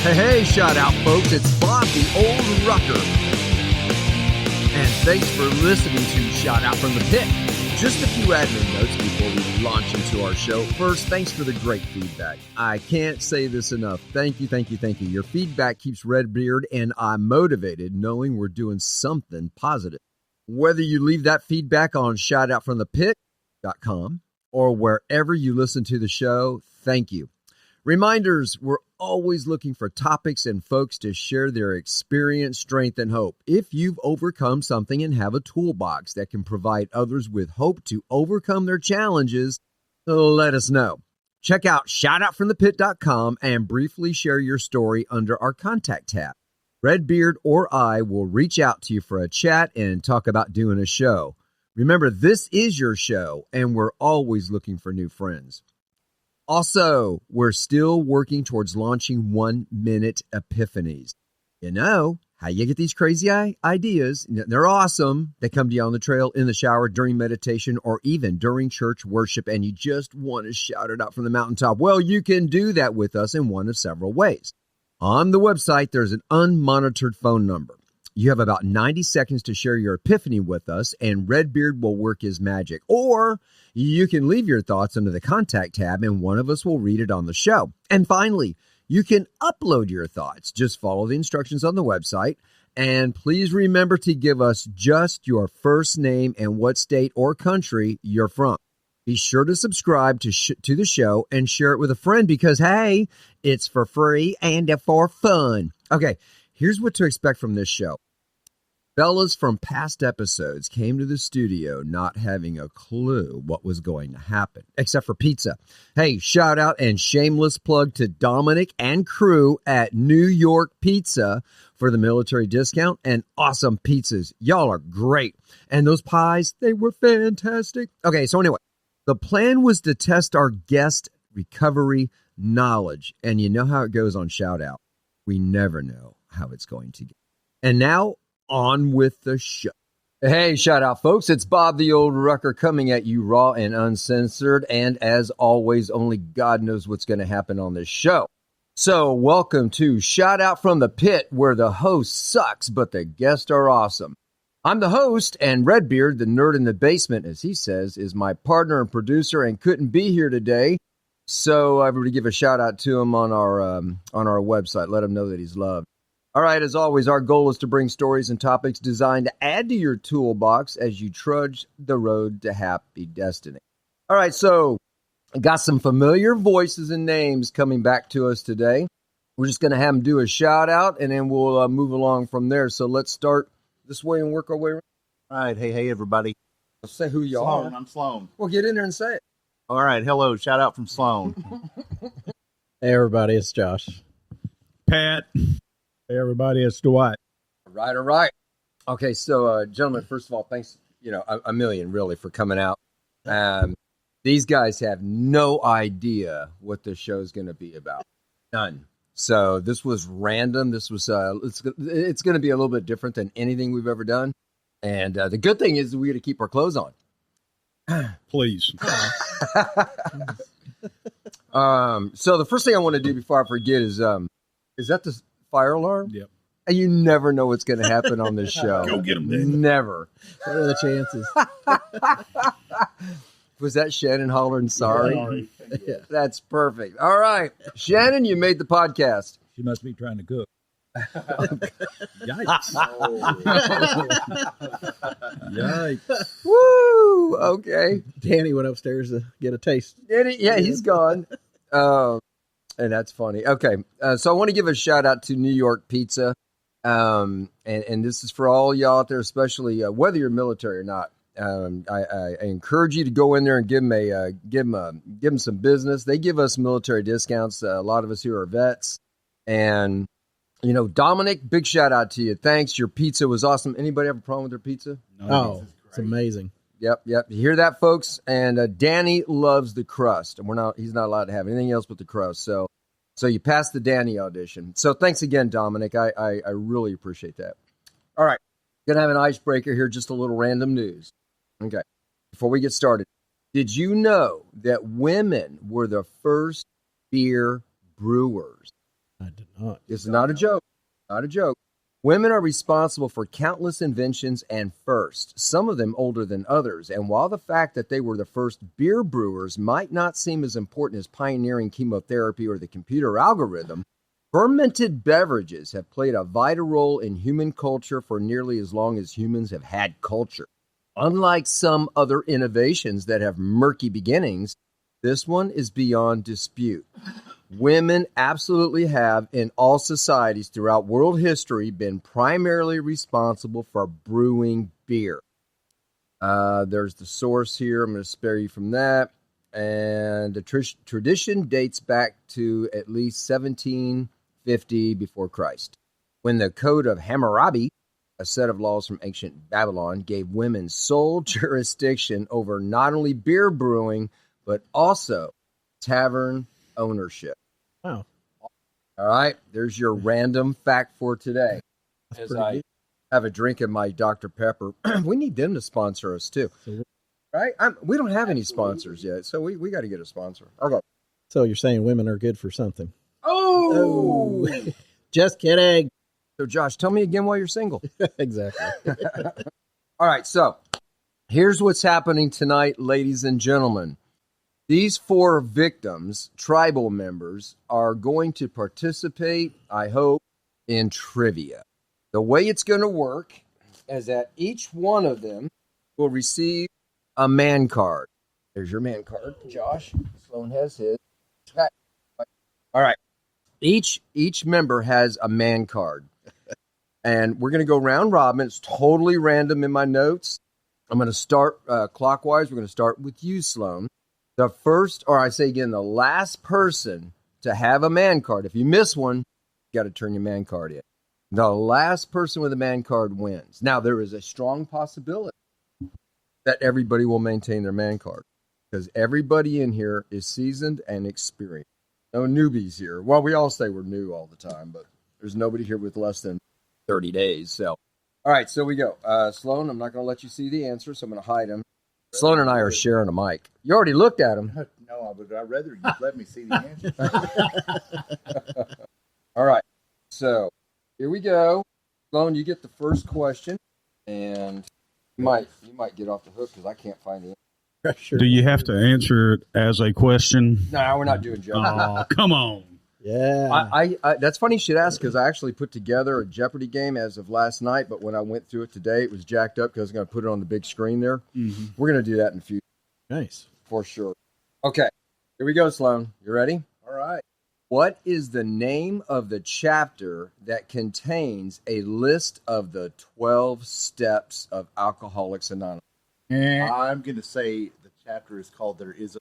Hey, shout out, folks. It's Bob, the old rucker. And thanks for listening to Shout Out from the Pit. Just a few admin notes before we launch into our show. First, thanks for the great feedback. I can't say this enough. Thank you, thank you, thank you. Your feedback keeps Redbeard and I motivated, knowing we're doing something positive. Whether you leave that feedback on shoutoutfromthepit.com or wherever you listen to the show, thank you. Reminders, we're always looking for topics and folks to share their experience, strength, and hope. If you've overcome something and have a toolbox that can provide others with hope to overcome their challenges, let us know. Check out shoutoutfromthepit.com and briefly share your story under our contact tab. Redbeard or I will reach out to you for a chat and talk about doing a show. Remember, this is your show, and we're always looking for new friends. Also, we're still working towards launching 1-minute epiphanies. You know how you get these crazy ideas. They're awesome. They come to you on the trail, in the shower, during meditation, or even during church worship, and you just want to shout it out from the mountaintop. Well, you can do that with us in one of several ways. On the website, there's an unmonitored phone number. You have about 90 seconds to share your epiphany with us, and Redbeard will work his magic. Or you can leave your thoughts under the contact tab, and one of us will read it on the show. And finally, you can upload your thoughts. Just follow the instructions on the website. And please remember to give us just your first name and what state or country you're from. Be sure to subscribe to the show and share it with a friend because, hey, it's for free and for fun. Okay, here's what to expect from this show. Fellas from past episodes came to the studio not having a clue what was going to happen, except for pizza. Hey, shout out and shameless plug to Dominic and crew at New York Pizza for the military discount and awesome pizzas. Y'all are great. And those pies, they were fantastic. Okay, so anyway, the plan was to test our guest recovery knowledge. And you know how it goes on Shout Out. We never know how it's going to get. And now, on with the show. Hey, shout out, folks. It's Bob the Old Rucker coming at you raw and uncensored. And as always, only God knows what's going to happen on this show. So welcome to Shout Out from the Pit, where the host sucks, but the guests are awesome. I'm the host, and Redbeard, the nerd in the basement, as he says, is my partner and producer and couldn't be here today. So everybody give a shout out to him on our website. Let him know that he's loved. All right, as always, our goal is to bring stories and topics designed to add to your toolbox as you trudge the road to happy destiny. All right, so I got some familiar voices and names coming back to us today. We're just going to have them do a shout out, and then we'll move along from there. So let's start this way and work our way around. All right, hey, everybody. Let's say who you are. I'm Sloan. Well, get in there and say it. All right, hello, shout out from Sloan. Hey, everybody, it's Josh. Pat. Hey, everybody, it's Dwight. All right. Okay, so, gentlemen, first of all, thanks, a million, really, for coming out. These guys have no idea what this show is going to be about. None. So this was random. This was, it's going to be a little bit different than anything we've ever done. And the good thing is we got to keep our clothes on. Please. So the first thing I want to do before I forget is that the fire alarm? Yep. And you never know what's going to happen on this show. Go get them, Dave. Never. What are the chances? Was that Shannon hollering sorry? Yeah. That's perfect. All right. Shannon, you made the podcast. She must be trying to cook. Yikes. Yikes. Woo! Okay. Danny went upstairs to get a taste. Yeah, he's gone. And that's funny. Okay. So I want to give a shout out to New York Pizza. And this is for all y'all out there, especially whether you're military or not. I encourage you to go in there and give them some business. They give us military discounts. A lot of us here are vets. And, Dominic, big shout out to you. Thanks. Your pizza was awesome. Anybody have a problem with their pizza? No, it's amazing. Yep. You hear that, folks? And Danny loves the crust. And he's not allowed to have anything else but the crust. So you passed the Danny audition. So thanks again, Dominic. I really appreciate that. All right. Going to have an icebreaker here, just a little random news. Okay. Before we get started, did you know that women were the first beer brewers? I did not. It's not a joke. Not a joke. Women are responsible for countless inventions and firsts, some of them older than others. And while the fact that they were the first beer brewers might not seem as important as pioneering chemotherapy or the computer algorithm, fermented beverages have played a vital role in human culture for nearly as long as humans have had culture. Unlike some other innovations that have murky beginnings, this one is beyond dispute. Women absolutely have, in all societies throughout world history, been primarily responsible for brewing beer. There's the source here. I'm going to spare you from that. And the tradition dates back to at least 1750 before Christ, when the Code of Hammurabi, a set of laws from ancient Babylon, gave women sole jurisdiction over not only beer brewing, but also tavern ownership. Wow. All right, there's your random fact for today. That's As pretty I good. have a drink of my Dr. Pepper. We need them to sponsor us too, right? We don't have any sponsors yet, so we got to get a sponsor. Okay. So you're saying women are good for something? Oh! Just kidding. So, Josh, tell me again why you're single. Exactly. All right, so here's what's happening tonight, ladies and gentlemen. These 4 victims, tribal members, are going to participate, I hope, in trivia. The way it's going to work is that each one of them will receive a man card. There's your man card, Josh. Sloan has his. Okay. All right. Each member has a man card. And we're going to go round robin. It's totally random in my notes. I'm going to start clockwise. We're going to start with you, Sloan. The first, or I say again, the last person to have a man card. If you miss one, you got to turn your man card in. The last person with a man card wins. Now, there is a strong possibility that everybody will maintain their man card because everybody in here is seasoned and experienced. No newbies here. Well, we all say we're new all the time, but there's nobody here with less than 30 days. So, all right, so we go. Sloan, I'm not going to let you see the answer, so I'm going to hide them. Sloan and I are sharing a mic. You already looked at him. No, but I'd rather you let me see the answer. All right, so here we go. Sloan, you get the first question, and you might get off the hook because I can't find the answer. Pressure. Do you have to answer it as a question? No, we're not doing Jeopardy. Oh, come on. Yeah. I that's funny you should ask because I actually put together a Jeopardy game as of last night, but when I went through it today, it was jacked up because I was going to put it on the big screen there. Mm-hmm. We're going to do that in the future Nice. for sure. Okay, here we go, Sloan. You ready? All right. What is the name of the chapter that contains a list of the 12 steps of Alcoholics Anonymous? I'm going to say the chapter is called There Is a...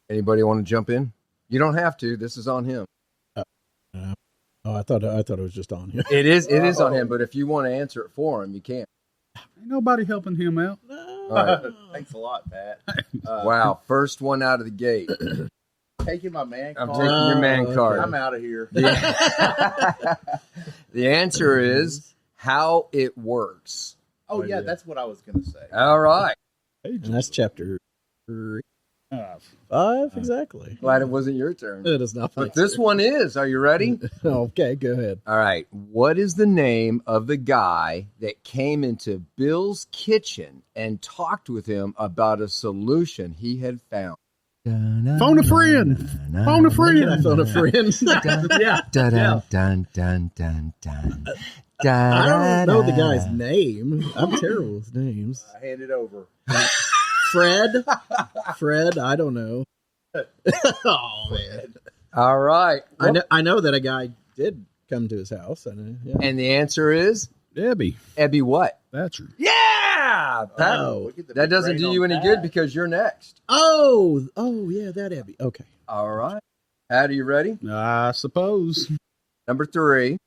Anybody want to jump in? You don't have to. This is on him. I thought it was just on here. It is on him, but if you want to answer it for him, you can. Ain't nobody helping him out. All right. Thanks a lot, Pat. Wow, first one out of the gate. Taking my man I'm card. taking your man card. I'm out of here. The answer is how it works. Oh, yeah, that's what I was going to say. All right. And that's chapter 3. Uh, 5, exactly. Glad it wasn't your turn. It is not. But this one is. Are you ready? Okay, go ahead. All right. What is the name of the guy that came into Bill's kitchen and talked with him about a solution he had found? phone a friend. Phone a Can I friend. phone a friend? Yeah. Dun, dun, dun, dun, dun. I don't know the guy's name. I'm terrible with names. I hand it over. Fred, I don't know. Oh man, All right. I know that a guy did come to his house. I know. Yeah. And the answer is Debbie. Abby what? Thatcher. Yeah. That, Oh. Look at the that big doesn't brain do on you any Pat. good because you're next. Oh, yeah, that Abby. Okay. All right. Pat, are you ready? I suppose. Number 3.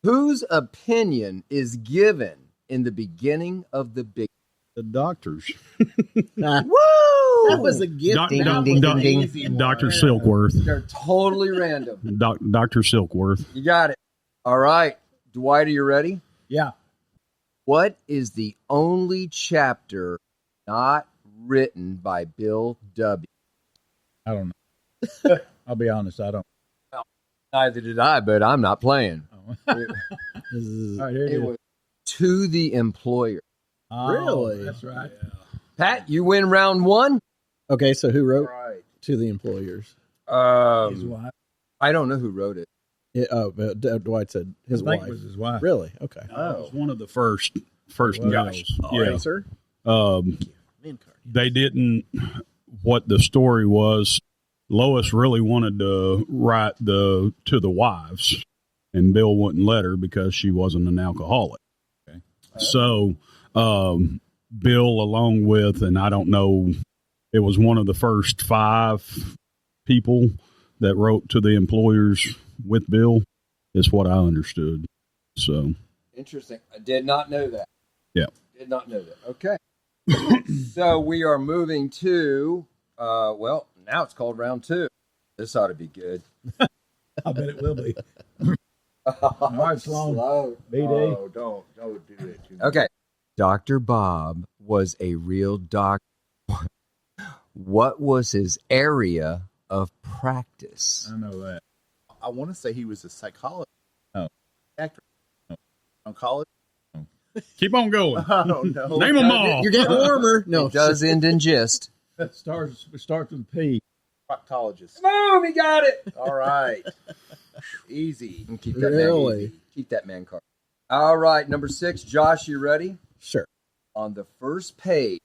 Whose opinion is given in the beginning of the big? The doctors. Woo! That was a gift. Doc- Ding, doc- ding, doc- ding, easy one. Dr. Silkworth. They're totally random. Dr. Silkworth. You got it. All right. Dwight, are you ready? Yeah. What is the only chapter not written by Bill W? I don't know. I'll be honest. I don't. Neither did I, but I'm not playing. This is, all right, here it It is. was to the employer. Oh, Really? That's right. Pat, you win round one. Okay, so who wrote Right. to the employers? His wife. I don't know who wrote it. But Dwight said his I think wife. it was his wife. Really? Okay. It was one of the first Well, guys. Okay, sir. Man card. They didn't. What the story was, Lois really wanted to write to the wives, and Bill wouldn't let her because she wasn't an alcoholic. Okay. So Bill, along with, and I don't know, it was one of the first 5 people that wrote to the employers with Bill, is what I understood. So Interesting. I did not know that. Yeah. Did not know that. Okay. So we are moving to, well, now it's called round 2. This ought to be good. I bet it will be. All right, Sloan. Slow. BD. Oh, don't do that to me. Okay. Dr. Bob was a real doctor. What was his area of practice? I know that. I want to say he was a psychologist. Oh. Actor. No. Oncologist. Keep on going. Oh, no. Name them all. You're getting warmer. No, It does end in gist. It starts with P. Proctologist. Boom, he got it. All right. Easy. And keep that Really? man easy. Keep that man card. All right, number 6. Josh, you ready? Sure. On the first page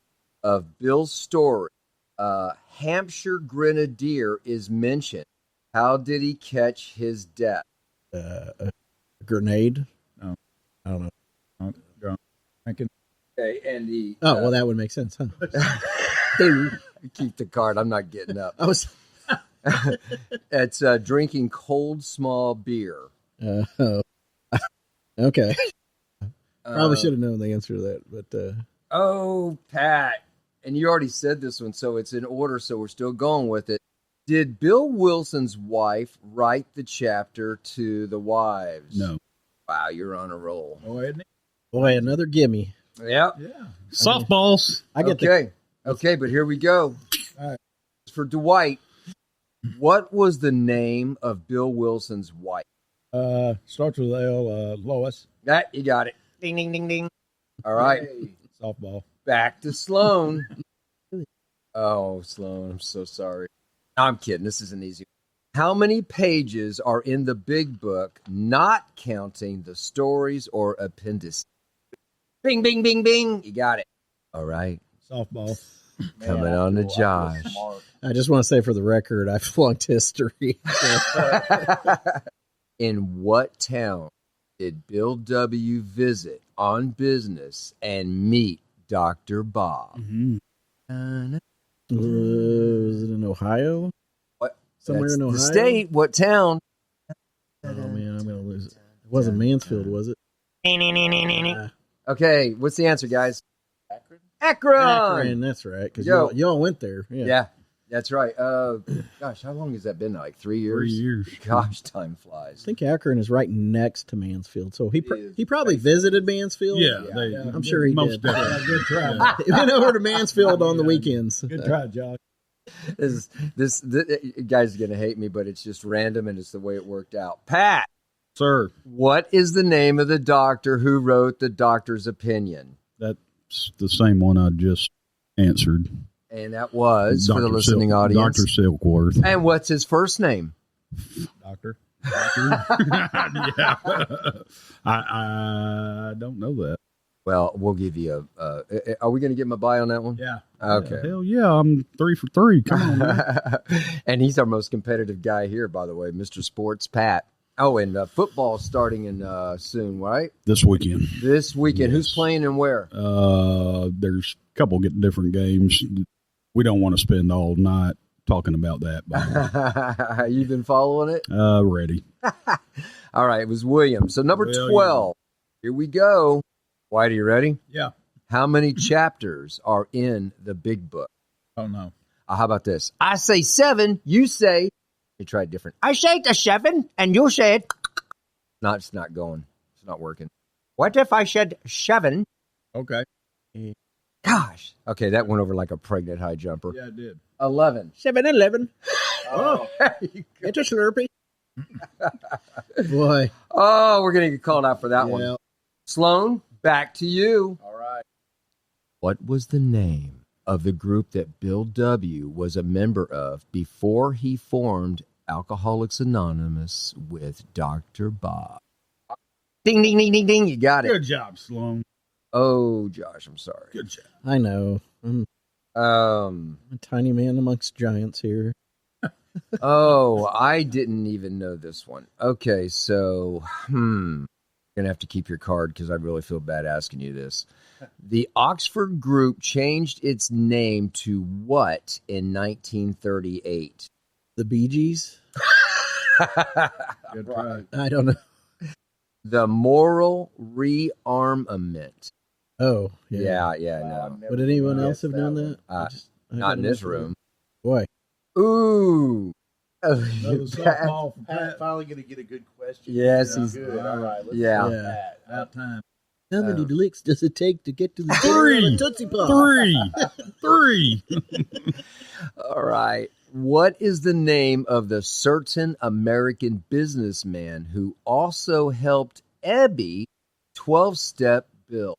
of Bill's story, Hampshire Grenadier is mentioned. How did he catch his death? A grenade? No. I don't know. Thinking. Okay, and he. Oh, well, that would make sense, huh? Keep the card. I'm not getting up. I was. It's drinking cold, small beer. Oh. Okay. Probably Uh, should have known the answer to that, but Oh, Pat. And you already said this one, so it's in order, so we're still going with it. Did Bill Wilson's wife write the chapter to the wives? No. Wow, you're on a roll. Oh, isn't it? boy, another gimme. Yeah. Yeah. Softballs. I get Okay, but here we go. All right. For Dwight, what was the name of Bill Wilson's wife? Starts with L. Lois. That you got it. Ding, ding, ding, ding. All right, Hey. Softball. back to Sloan. Oh, Sloan, I'm so sorry. I'm kidding. This is an easy one. How many pages are in the big book, not counting the stories or appendices? Bing, bing, bing, bing. You got it. All right. Softball. Man, Coming I on to feel Josh. smart. I just want to say for the record, I flunked history. In what town did Bill W. visit on business and meet Dr. Bob? Mm-hmm. Was it in Ohio? What? Somewhere That's in Ohio? the state. What town? Oh, man, I'm going to lose it. It wasn't Mansfield, was it? Okay, what's the answer, guys? Akron? Akron. Akron, that's right. Because Yo. y'all went there. Yeah. Yeah, that's right. Gosh, how long has that been? Like 3 years? 3 years. Gosh, time I flies. think Akron is right next to Mansfield. So he It is. he probably visited Mansfield. Yeah. I'm sure he most did. definitely. Good try. He went over to Mansfield on the weekends. Good try, Josh. This you guys are gonna hate me, but it's just random and it's the way it worked out. Pat, Sir, what is the name of the doctor who wrote the doctor's opinion? that's the same one I just answered. And that was for the Dr. listening audience. Dr. Silkworth. And what's his first name? Doctor. Yeah. I don't know that. Well, we'll give you a. Are we going to give him a buy on that one? Yeah. Okay. Hell yeah, I'm 3 for 3. Come on, man. And he's our most competitive guy here, by the way, Mr. Sports Pat. Oh, and football starting in soon, right? This weekend. This weekend. Who's Yes. playing and where? There's a couple getting different games. We don't want to spend all night talking about that. By the way. You've been following it? Ready. All right, it was William. So number William. 12. Here we go. White, are you ready? Yeah. How many chapters are in the big book? Oh, no. How about this? I say 7, you say, you try it different. I say the 7, and you say it. No, it's not going. It's not working. What if I said 7? Okay. Gosh. Okay, that went over like a pregnant high jumper. Yeah, I did. 11. 7-Eleven. Oh, It's a Slurpee. Boy. Oh, we're going to get called out for that one. Yeah. Sloan, back to you. All right. What was the name of the group that Bill W. was a member of before he formed Alcoholics Anonymous with Dr. Bob? Ding, ding, ding, ding, ding. You got it. Good job, Sloan. Oh, Josh, I'm sorry. Good job. I know. I'm a tiny man amongst giants here. Oh, I didn't even know this one. Okay, so, you're going to have to keep your card because I really feel bad asking you this. The Oxford Group changed its name to what in 1938? The Bee Gees? Good try. I don't know. The Moral Rearmament. Oh, Yeah, Wow, no. never Would anyone guessed else have known that? Uh, I Not in got this enough of room. it. Boy. Ooh. Another softball from Pat. Finally going to get a good question. Yes, Yeah, he's- good. All right. Let's Yeah. go with Yeah. Pat. About time. How many licks does it take to get to the Three. center of a Tootsie Pop? Three. All right. What is the name of the certain American businessman who also helped Ebby 12-step Bill?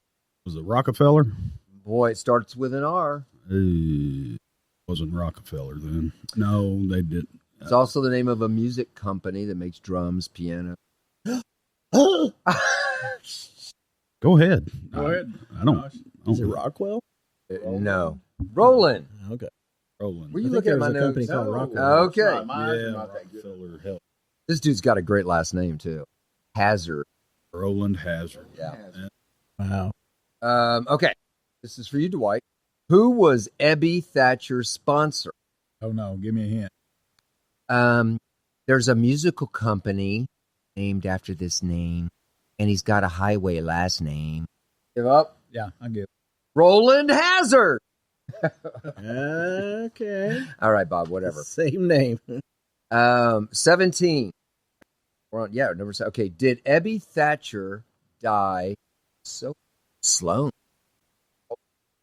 Was it Rockefeller? Boy, it starts with an R. Wasn't Rockefeller then. No, they didn't. It's also the name of a music company that makes drums, piano. Go ahead. Go ahead. I don't. Josh. Is it Rockwell? No. Roland. Okay. Roland. Were you I think looking there at was my a company notes? called No. Rockwell. Okay. It's not mine. It's Yeah, not that good. Rockefeller helped. This dude's got a great last name, too. Hazard. Roland Hazard. Yeah. Wow. Okay. This is for you, Dwight. Who was Ebby Thatcher's sponsor? Oh, no. Give me a hint. There's a musical company named after this name, and he's got a highway last name. Give up. Yeah, I get it. Roland Hazard. Okay. All right, Bob, whatever. Same name. 17. We're on, yeah, number 7. Okay, did Ebby Thatcher die so slow?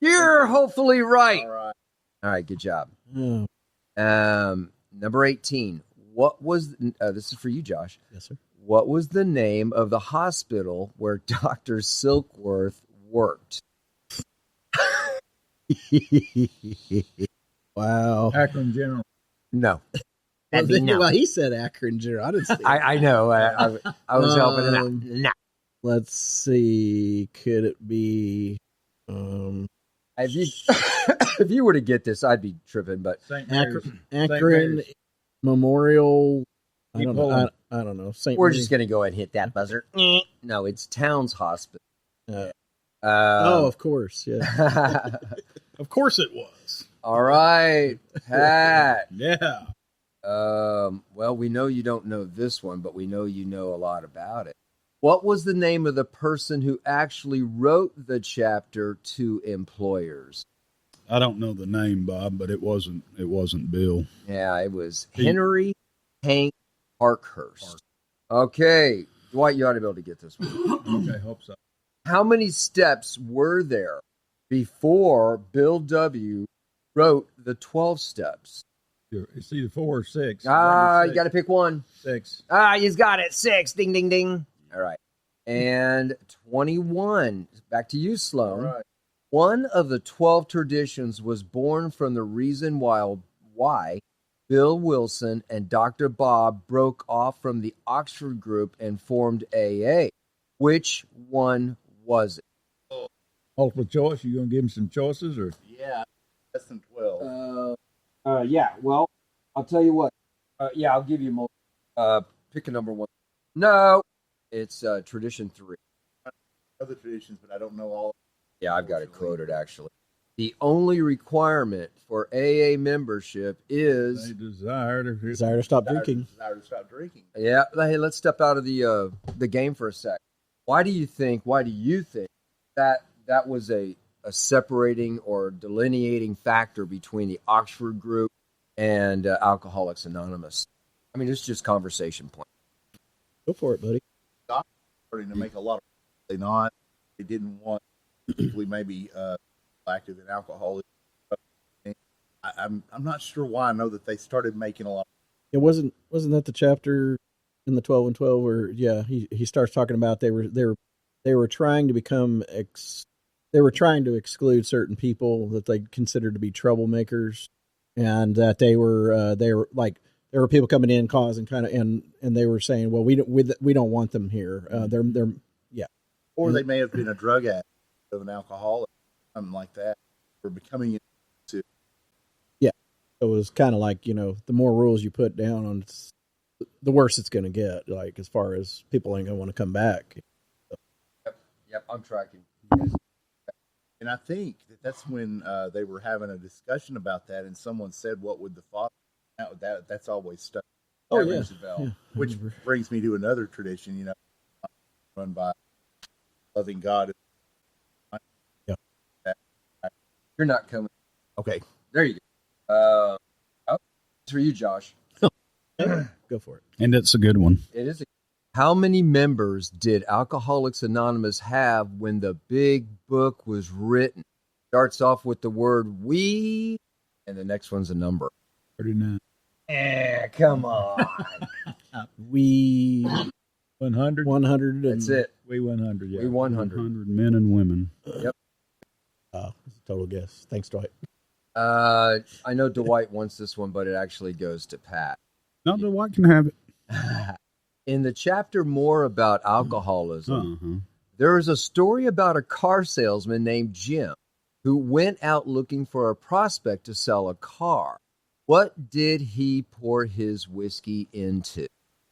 You're hopefully right. All right. All right, good job. Oh, Number 18. What was this is for you, Josh? yes, sir. What was the name of the hospital where Dr. Silkworth worked? Wow. Akron General. No. Well, That'd be no. well, he said Akron General. I didn't see it. I know. I was helping him out. Um, No. Let's see. Could it be If you, if you were to get this, I'd be tripping, but St. Mary's. Akron Mary's. Memorial? I Keep don't know. pulling. I don't know. St. we're Mary's. just going to go ahead and hit that buzzer. No, it's Towns Hospital. Oh, of course. Yeah. Of course it was. All right, Pat. Yeah. Well, we know you don't know this one, but we know you know a lot about it. What was the name of the person who actually wrote the chapter to employers? I don't know the name, Bob, but it wasn't Bill. Yeah, it was Henry Hank Parkhurst. Okay, Dwight, you ought to be able to get this one. Okay, hope so. How many steps were there before Bill W. wrote the 12 steps? It's either 4 or 6. You got to pick one. 6. You've got it. 6. Ding, ding, ding. All right. And 21. Back to you, Sloan. All right. One of the 12 traditions was born from the reason why Bill Wilson and Dr. Bob broke off from the Oxford group and formed AA. Which one was it? Multiple choice. You going to give him some choices? Or Yeah, less than 12. Yeah, well, I'll tell you what. I'll give you more. Pick a number one. No, it's tradition 3. Other traditions, but I don't know all. Yeah, I've got it quoted, actually. The only requirement for AA membership is... they desire to Desire to stop drinking. Desire to stop drinking. Yeah, hey, let's step out of the game for a sec. Why do you think that was a separating or delineating factor between the Oxford group and Alcoholics Anonymous? I mean, it's just conversation point. Go for it, buddy. Starting to make a lot of. They not. They didn't want. Particularly maybe active in alcoholics. I'm not sure why. I know that they started making a lot. It wasn't that the chapter in the 12 and 12 where he starts talking about they were trying to become they were trying to exclude certain people that they considered to be troublemakers, and that they were like there were people coming in causing kind of and they were saying, well, we don't want them here. They're Or they may have been a drug addict of an alcoholic, something like that, or becoming into. Yeah, it was kind of like, the more rules you put down on, the worse it's going to get. Like as far as people ain't going to want to come back. Yep, I'm tracking. And I think that's when they were having a discussion about that, and someone said, "What would the father?" That's always stuck. Oh, That yeah. rings a bell. Yeah. Which brings me to another tradition, run by loving God. Yeah. You're not coming. Okay. There you go. It's for you, Josh. Go for it. And it's a good one. It is. How many members did Alcoholics Anonymous have when the big book was written? Starts off with the word "we," and the next one's a number. 39. Come on. We 100. 100. That's it. We 100. Yeah. We 100. 100 men and women. Total guess. Thanks, Dwight. I know Dwight wants this one, but it actually goes to Pat. No, the white can have it. In the chapter more about alcoholism, Uh-huh. there is a story about a car salesman named Jim who went out looking for a prospect to sell a car. What did he pour his whiskey into?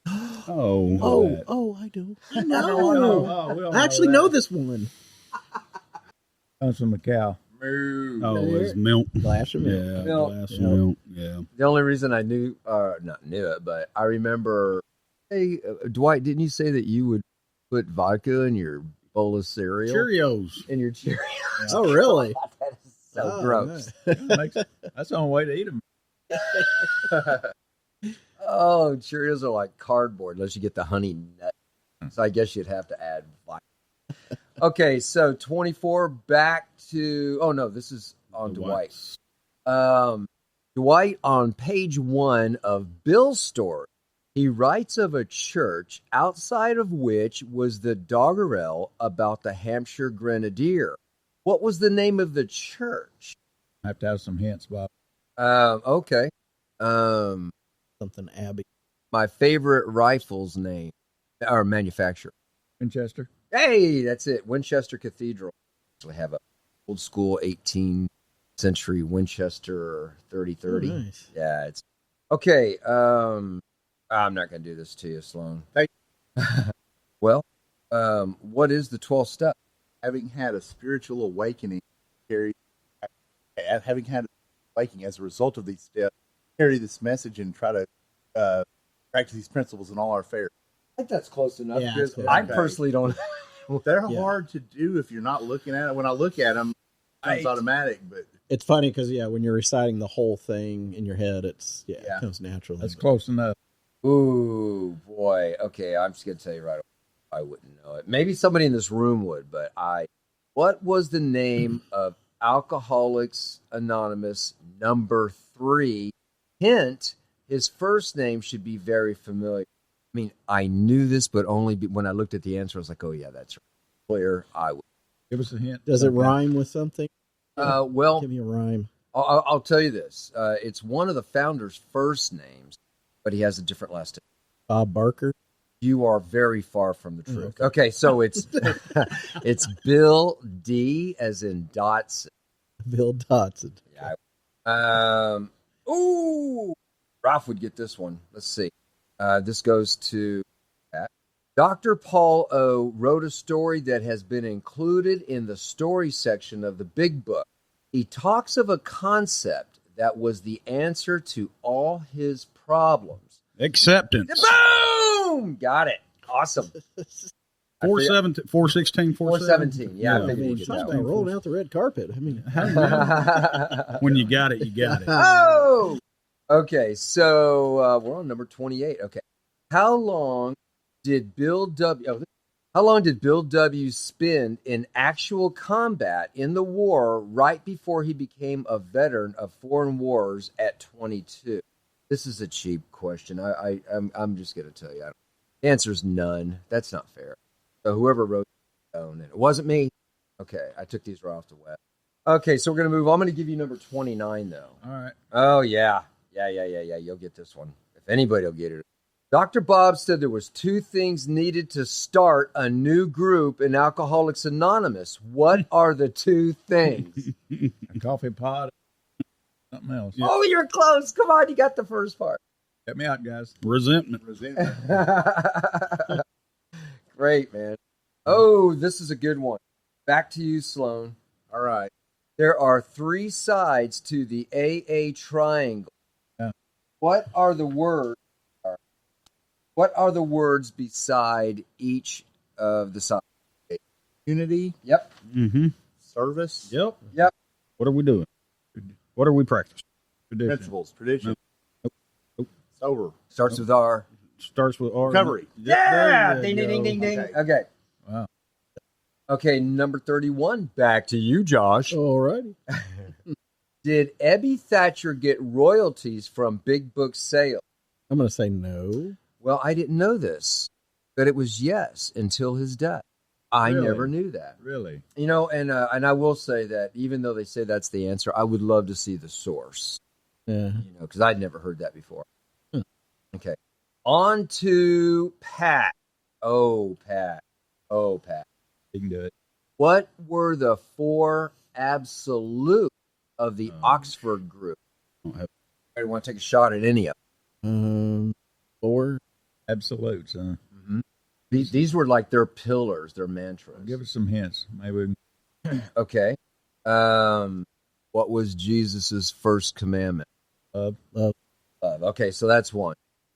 Oh. I do. Oh, I we know. all I actually that. know this one. Comes from a cow. Moo. Oh, it's milk. Glass of milk. Yeah, Milk. glass of Yeah. milk. Yeah. The only reason I not knew it, but I remember, hey, Dwight, didn't you say that you would put vodka in your bowl of cereal? Cheerios. In your Cheerios? Oh, really? That is so Oh, gross. nice. That's the only way to eat them. Oh, Cheerios are like cardboard unless you get the honey nut. So I guess you'd have to add vodka. Okay, so 24 back to, oh no, this is on The Dwight. whites. Dwight, on page 1 of Bill's story, he writes of a church outside of which was the doggerel about the Hampshire Grenadier. What was the name of the church? I have to have some hints, Bob. Okay. Something Abbey. My favorite rifle's name, or manufacturer. Winchester. Hey, that's it. Winchester Cathedral. Actually have a old school 18th century Winchester 3030. Oh, nice. Yeah, it's okay. I'm not gonna do this to you, Sloan. Hey. Well, what is the 12th step? Having had a spiritual awakening, having had an awakening as a result of these steps, carry this message and try to practice these principles in all our affairs. I think that's close enough. Yeah, because that's I okay. personally don't. They're Yeah. hard to do if you're not looking at it. When I look at them, it comes Right. automatic, but It's funny because, when you're reciting the whole thing in your head, it Yeah. comes naturally. That's close enough. Ooh, boy. Okay, I'm just gonna tell you right away. I wouldn't know it. Maybe somebody in this room would, but What was the name of Alcoholics Anonymous number 3? Hint: his first name should be very familiar. I mean, I knew this, but only when I looked at the answer, I was like, "Oh yeah, that's right." Clear. I would. Give us a hint. Does it Okay. rhyme with something? Well, Give me a rhyme. I'll tell you this. It's one of the founder's first names, but he has a different last name. Bob Barker. You are very far from the truth. Okay. Okay, so it's it's Bill D as in Dotson. Bill Dotson. Yeah. Ooh, Ralph would get this one. Let's see. This goes to Dr. Paul O. wrote a story that has been included in the story section of the Big Book. He talks of a concept that was the answer to all his problems. Acceptance. Boom! Got it. Awesome. 417, 416, 417. Yeah, I I figured mean, we'd get talk that about one. rolling out the red carpet. I mean, When you got it, you got it. Oh! Okay, so we're on number 28. Okay. How long did Bill W. spend in actual combat in the war right before he became a veteran of foreign wars at 22? This is a cheap question. I'm just going to tell you. The answer is none. That's not fair. So whoever wrote it wasn't me. Okay, I took these right off the web. Okay, so we're going to move on. I'm going to give you number 29, though. All right. Oh, yeah. Yeah. You'll get this one. If anybody will get it. Dr. Bob said there was 2 things needed to start a new group in Alcoholics Anonymous. What are the 2 things? A coffee pot. Something else. Oh, you're close. Come on, you got the first part. Help me out, guys. Resentment. Great, man. Oh, this is a good one. Back to you, Sloan. All right. There are 3 sides to the AA triangle. Yeah. What are the words? What are the words beside each of the sides? Unity, Yep. Mm-hmm. service, Yep. Yep. What are we doing? What are we practicing? Tradition. principles, tradition, Nope. sober, Starts with R. Starts with R. recovery. Yeah. There you Ding, ding, go. ding, ding, ding. Okay. Okay. Wow. Okay, number 31. Back to you, Josh. All righty. Did Ebby Thatcher get royalties from Big Book sales? I'm going to say no. Well, I didn't know this, but it was yes until his death. I Really? never knew that. Really? You know, and I will say that even though they say that's the answer, I would love to see the source. Yeah. You know, because I'd never heard that before. Hmm. Okay, on to Pat. Oh, Pat. You can do it. What were the 4 absolute of the Oxford group? Don't have- I want to take a shot at any of 4. Absolutes. them. These were like their pillars, their mantras. Give us some hints. Maybe we can. Okay. What was Jesus's first commandment? Love. Love. Okay, so that's one.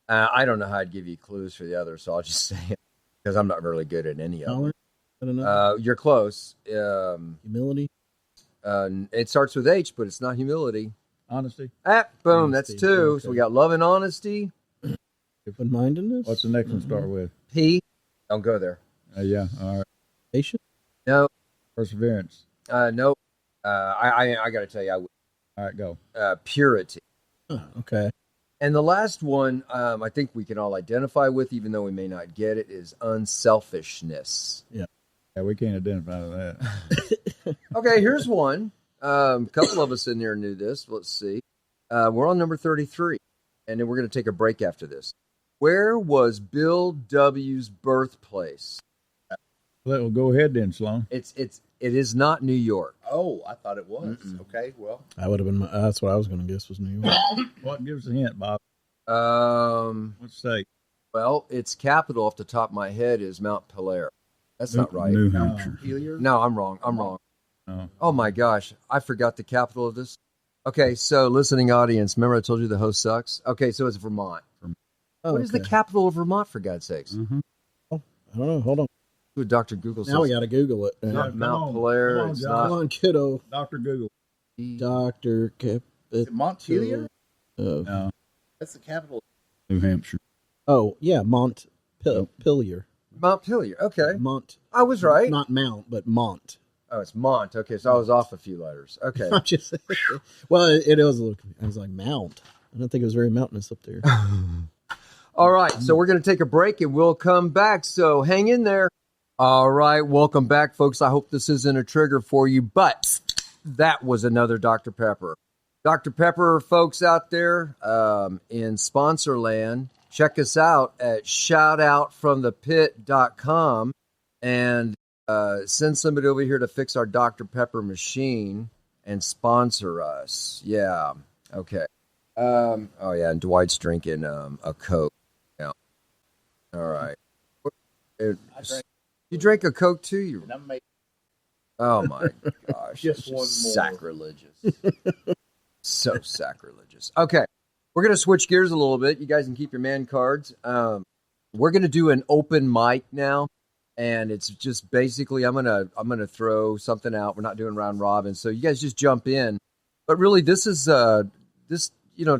I don't know how I'd give you clues for the other, so I'll just say it because I'm not really good at any of them. Tolerance? I don't know. You're close. Humility? It starts with H, but it's not humility. Honesty. Boom, that's Honesty, 2. okay. So we got love and honesty. Open-mindedness? What's the next one start with? P. Don't go there. Yeah. All right. Patience? No. Perseverance. No. I got to tell you, All right, go. purity. Oh, okay. And the last one, I think we can all identify with, even though we may not get it, is unselfishness. Yeah, we can't identify with that. Okay, here's one. A couple of us in there knew this. Let's see. We're on number 33, and then we're going to take a break after this. Where was Bill W.'s birthplace? Well, go ahead then, Sloan. It is not New York. Oh, I thought it was. Okay, well, That would have been that's what I was going to guess was New York. What? Give us a hint, Bob. Well, What state? its capital off the top of my head is Mount Pelair. That's not right. New Hampshire. Montpelier. No, I'm wrong. No. Oh my gosh, I forgot the capital of this. Okay, so listening audience, remember I told you the host sucks? Okay, so it's Vermont. Oh, What is the okay. capital of Vermont, for God's sakes? Mm-hmm. I don't know. Hold on. Do what Dr. Google says. Now we got to Google it. It's Yeah, not come Mount on. Pelair. Come on, It's Josh. Come not. on, kiddo. Dr. Google. Dr. Is it Montpelier? No. That's the capital. New Hampshire. Oh, yeah, Montpelier. Montpelier. Okay. Mont. I was right. Not Mount, but Mont. Oh, it's Mont. Okay, so I was off a few letters. Okay. I'm just well, it was a little. I was like Mount. I don't think it was very mountainous up there. All right, so we're going to take a break and we'll come back. So hang in there. All right, welcome back, folks. I hope this isn't a trigger for you, but that was another Dr. Pepper. Dr. Pepper, folks out there in sponsor land, check us out at shoutoutfromthepit.com and send somebody over here to fix our Dr. Pepper machine and sponsor us. Yeah, okay. Oh, yeah, and Dwight's drinking a Coke. Yeah. All right. You drank a Coke too? You... And I'm making Oh, my gosh. Just That's one more. Sacrilegious. So sacrilegious. Okay. We're going to switch gears a little bit. You guys can keep your man cards. We're going to do an open mic now. And it's just basically I'm gonna throw something out. We're not doing round robin, so you guys just jump in. But really, this is this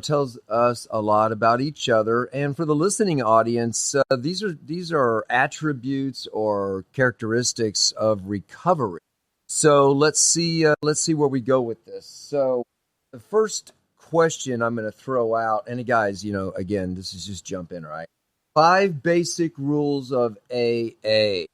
tells us a lot about each other. And for the listening audience, these are attributes or characteristics of recovery. So let's see where we go with this. So the first question I'm going to throw out, and guys, again, this is just jump in, all right? 5 basic rules of AA.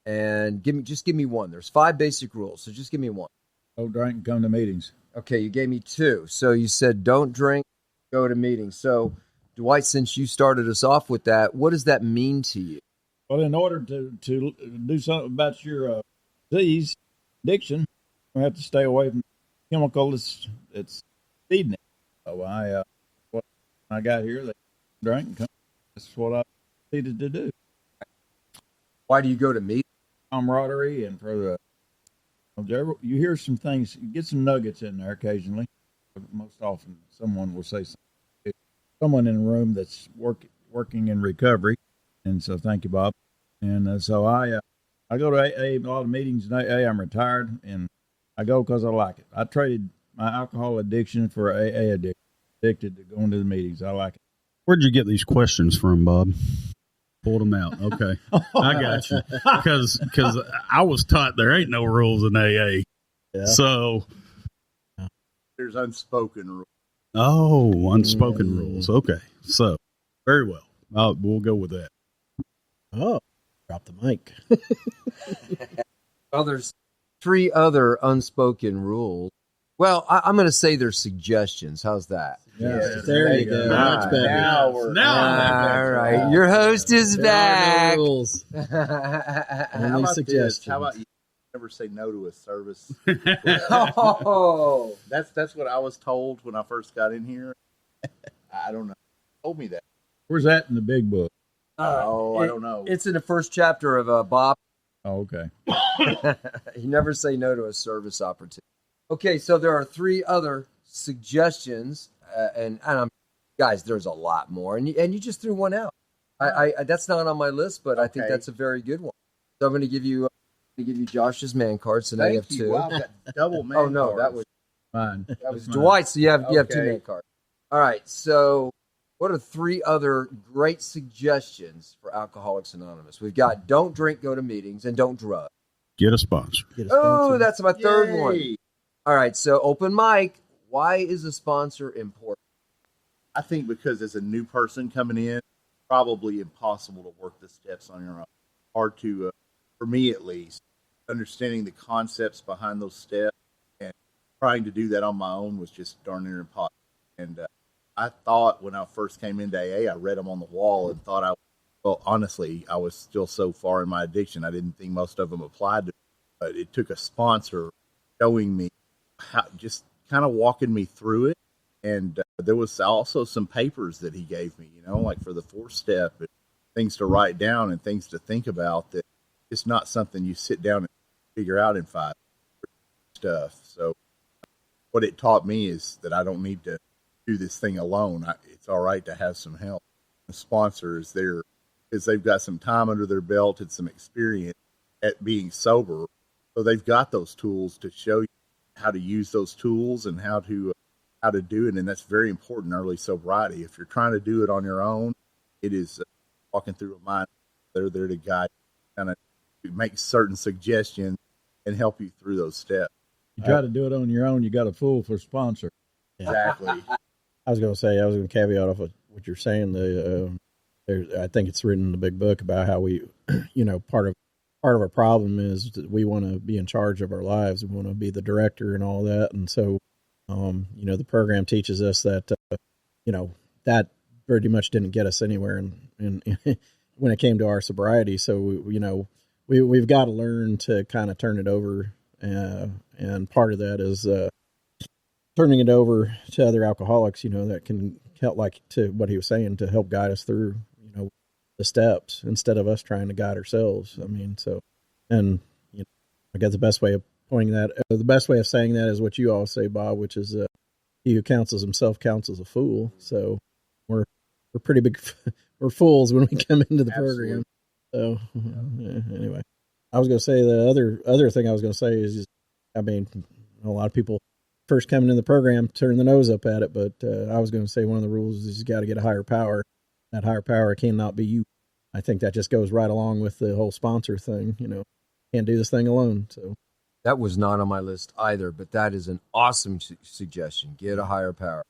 And give me one. There's 5 basic rules, so just give me one. Don't drink and come to meetings. Okay, you gave me 2. So you said don't drink, go to meetings. So, Dwight, since you started us off with that, what does that mean to you? Well, in order to do something about your disease, addiction, you have to stay away from chemical that's feeding it. So when I got here, they drank and come. That's what I needed to do. Why do you go to meetings? Camaraderie and for the you hear some things, you get some nuggets in there occasionally. Most often, someone will say something. Someone in a room that's working in recovery, and so thank you, Bob. And so I go to AA, a lot of meetings in AA. I'm retired, and I go because I like it. I traded my alcohol addiction for AA addiction. Addicted to going to the meetings. I like it. Where'd you get these questions from, Bob? Pulled them out. Okay. I got you. Because I was taught there ain't no rules in AA. Yeah. So. There's unspoken rules. Oh, unspoken rules. Okay. So, very well. We'll go with that. Oh, drop the mic. Well, there's 3 other unspoken rules. Well, I'm going to say they're suggestions. How's that? Yeah, there you go. Much better. Now we're All right. Your host is There are back. no rules. How Only about suggestions. this? How about you never say no to a service? Oh. That's what I was told when I first got in here. I don't know. Told me that. Where's that in the big book? I don't know. It's in the first chapter of Bob. Oh, okay. You never say no to a service opportunity. Okay, so there are 3 other suggestions, and guys, there's a lot more, and you just threw one out. I that's not on my list, but I think Okay. that's a very good one. So I'm going to give you Josh's man card. So now you have Thank 2. Wow, I've got double man Oh no, cards. that was Fine. Dwight. Dwight. So you have 2 Okay. man cards. All right. So what are 3 other great suggestions for Alcoholics Anonymous? We've got don't drink, go to meetings, and don't drug. Get a sponsor. Get a Oh, sponsor. that's my 3rd Yay. one. All right. So open mic. Why is a sponsor important? I think because as a new person coming in, probably impossible to work the steps on your own. Hard to, for me at least, understanding the concepts behind those steps and trying to do that on my own was just darn near impossible. And I thought when I first came into AA, I read them on the wall and thought honestly, I was still so far in my addiction, I didn't think most of them applied to me. But it took a sponsor showing me how, just kind of walking me through it. And there was also some papers that he gave me, like for the 4th step, things to write down and things to think about that it's not something you sit down and figure out in 5 stuff. So what it taught me is that I don't need to do this thing alone. It's all right to have some help. The sponsor is there because they've got some time under their belt and some experience at being sober. So they've got those tools to show you how to use those tools and how to do it. And that's very important in early sobriety. If you're trying to do it on your own, it is walking through a mind. They're there to guide, kind of make certain suggestions and help you through those steps. You try to do it on your own, you got a fool for sponsor. Exactly. I was going to caveat off of what you're saying. I think it's written in the big book about how we, part of our problem is that we want to be in charge of our lives. We want to be the director and all that. And so, the program teaches us that, that pretty much didn't get us anywhere and when it came to our sobriety. So, we've got to learn to kind of turn it over. And part of that is, turning it over to other alcoholics, that can help, like to what he was saying, to help guide us through, the steps instead of us trying to guide ourselves. I mean, so, and, I guess the best way of saying that is what you all say, Bob, which is, he who counsels himself counsels a fool. So we're pretty big, we're fools when we come into the program. So anyway, I was going to say the other thing I was going to say is, a lot of people first coming in the program turn the nose up at it, but I was going to say one of the rules is you got to get a higher power. That higher power cannot be you. I think that just goes right along with the whole sponsor thing. Can't do this thing alone. So That was not on my list either, but that is an awesome suggestion. Get a higher power.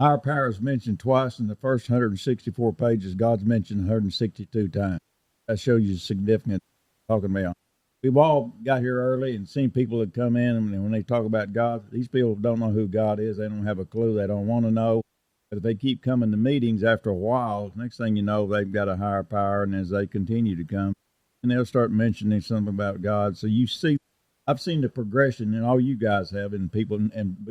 Higher power is mentioned twice in the first 164 pages. God's mentioned 162 times. That shows you significant talking about. We've all got here early and seen people that come in, and when they talk about God, these people don't know who God is. They don't have a clue. They don't want to know. But if they keep coming to meetings, after a while, next thing you know, they've got a higher power, and as they continue to come, and they'll start mentioning something about God. So you see, I've seen the progression, and all you guys have, and people and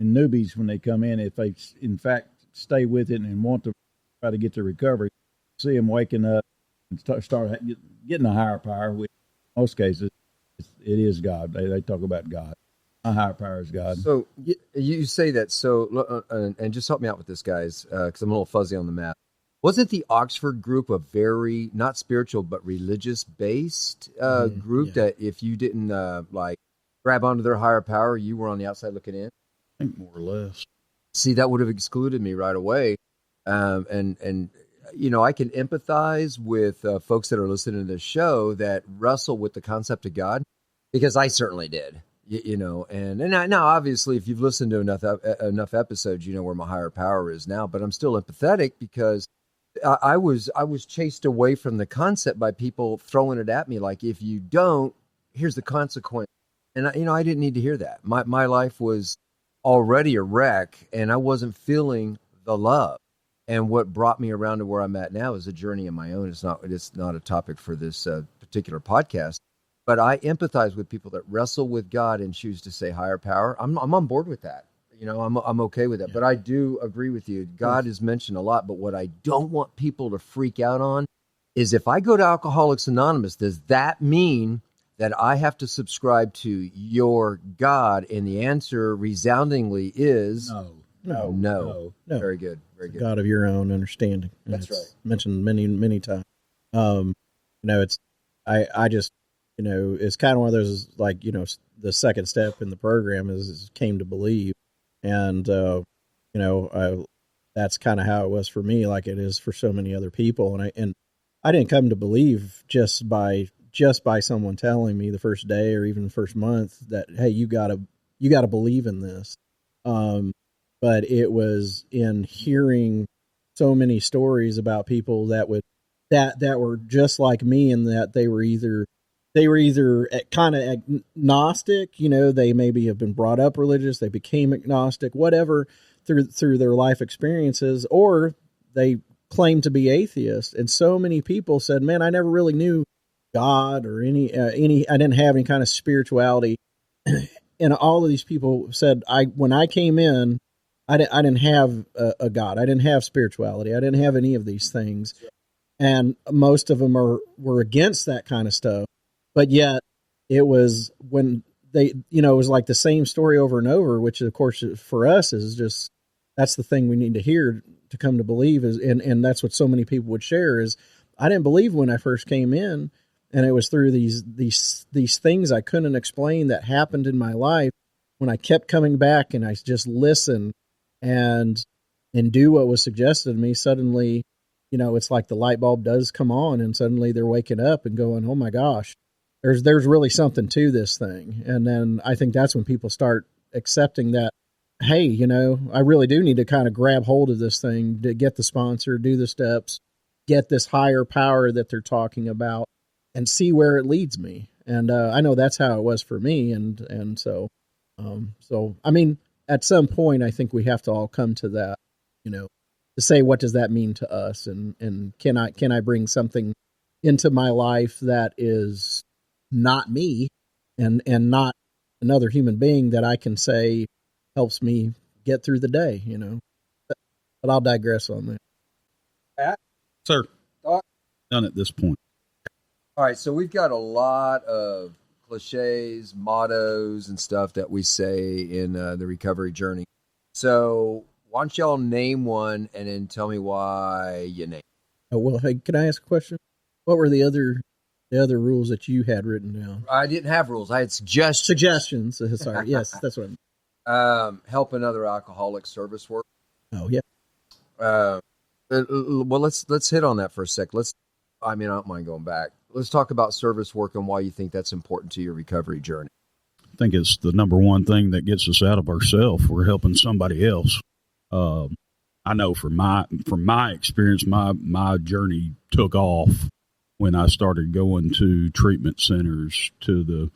newbies when they come in, if they in fact stay with it and want to try to get to recovery, see them waking up and start getting a higher power, which in most cases it is God. They talk about God. My higher power is God. So you say that. So and just help me out with this, guys, because I'm a little fuzzy on the map. Wasn't the Oxford group a very not spiritual but religious based group that if you didn't like grab onto their higher power, you were on the outside looking in? I think more or less. See, that would have excluded me right away. And you know, I can empathize with folks that are listening to this show that wrestle with the concept of God, because I certainly did. You know, and now obviously, if you've listened to enough episodes, you know where my higher power is now. But I'm still empathetic because I was chased away from the concept by people throwing it at me like, if you don't, here's the consequence. And I didn't need to hear that. My life was already a wreck, and I wasn't feeling the love. And what brought me around to where I'm at now is a journey of my own. It's not a topic for this particular podcast, but I empathize with people that wrestle with God and choose to say higher power. I'm on board with that. You know, I'm okay with that. Yeah. But I do agree with you. God is mentioned a lot, but what I don't want people to freak out on is if I go to Alcoholics Anonymous, does that mean that I have to subscribe to your God? And the answer resoundingly is no. Very good. Very good. God of your own understanding. And that's right. Mentioned many, many times. You know, I just, you know, it's kind of one of those, like, you know, the second step in the program is came to believe. And, you know, that's kind of how it was for me, like it is for so many other people. And I didn't come to believe just by someone telling me the first day or even the first month that, hey, you gotta believe in this. But it was in hearing so many stories about people that were just like me, in that they were either kind of agnostic, you know, they maybe have been brought up religious, they became agnostic, whatever, through their life experiences, or they claim to be atheists. And so many people said, man, I never really knew God or any, I didn't have any kind of spirituality. And all of these people said, when I came in, I didn't have a God. I didn't have spirituality. I didn't have any of these things. And most of them were against that kind of stuff. But yet it was when they, you know, it was like the same story over and over, which of course for us is just, that's the thing we need to hear to come to believe is, and that's what so many people would share is, I didn't believe when I first came in, and it was through these things I couldn't explain that happened in my life. When I kept coming back and I just listened and do what was suggested to me, suddenly, you know, it's like the light bulb does come on, and suddenly they're waking up and going, oh my gosh, there's really something to this thing. And then I think that's when people start accepting that, hey, you know, I really do need to kind of grab hold of this thing to get the sponsor, do the steps, get this higher power that they're talking about, and see where it leads me. And I know that's how it was for me. And so I mean, at some point, I think we have to all come to that, you know, to say, what does that mean to us? And can I bring something into my life that is not me and not another human being that I can say helps me get through the day, you know? But I'll digress on that. Sir, done at this point. All right, so we've got a lot of cliches, mottos, and stuff that we say in the recovery journey. So why don't y'all name one and then tell me why you name it? Oh, well, hey, can I ask a question? What were the other rules that you had written down? I didn't have rules. I had suggestions. Suggestions. Sorry. Yes, that's what I mean. Help another alcoholic, service work. Oh, yeah. Well, let's hit on that for a sec. I don't mind going back. Let's talk about service work and why you think that's important to your recovery journey. I think it's the number one thing that gets us out of ourselves. We're helping somebody else. I know from my experience, my journey took off when I started going to treatment centers, to the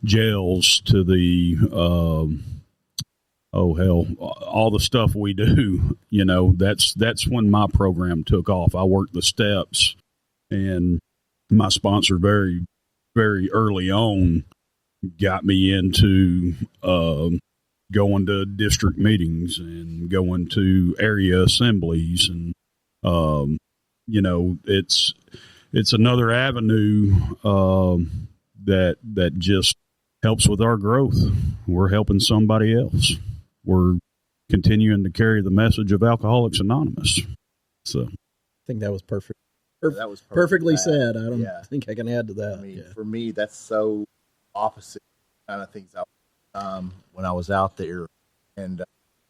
jails, to the all the stuff we do. You know, that's when my program took off. I worked the steps, and my sponsor very, very early on got me into going to district meetings and going to area assemblies, and you know, it's another avenue that just helps with our growth. We're helping somebody else. We're continuing to carry the message of Alcoholics Anonymous. So I think that was perfect. That was Perfectly perfect. said. I don't think I can add to that. I mean, Yeah. for me, that's so opposite kind of things when I was out there, and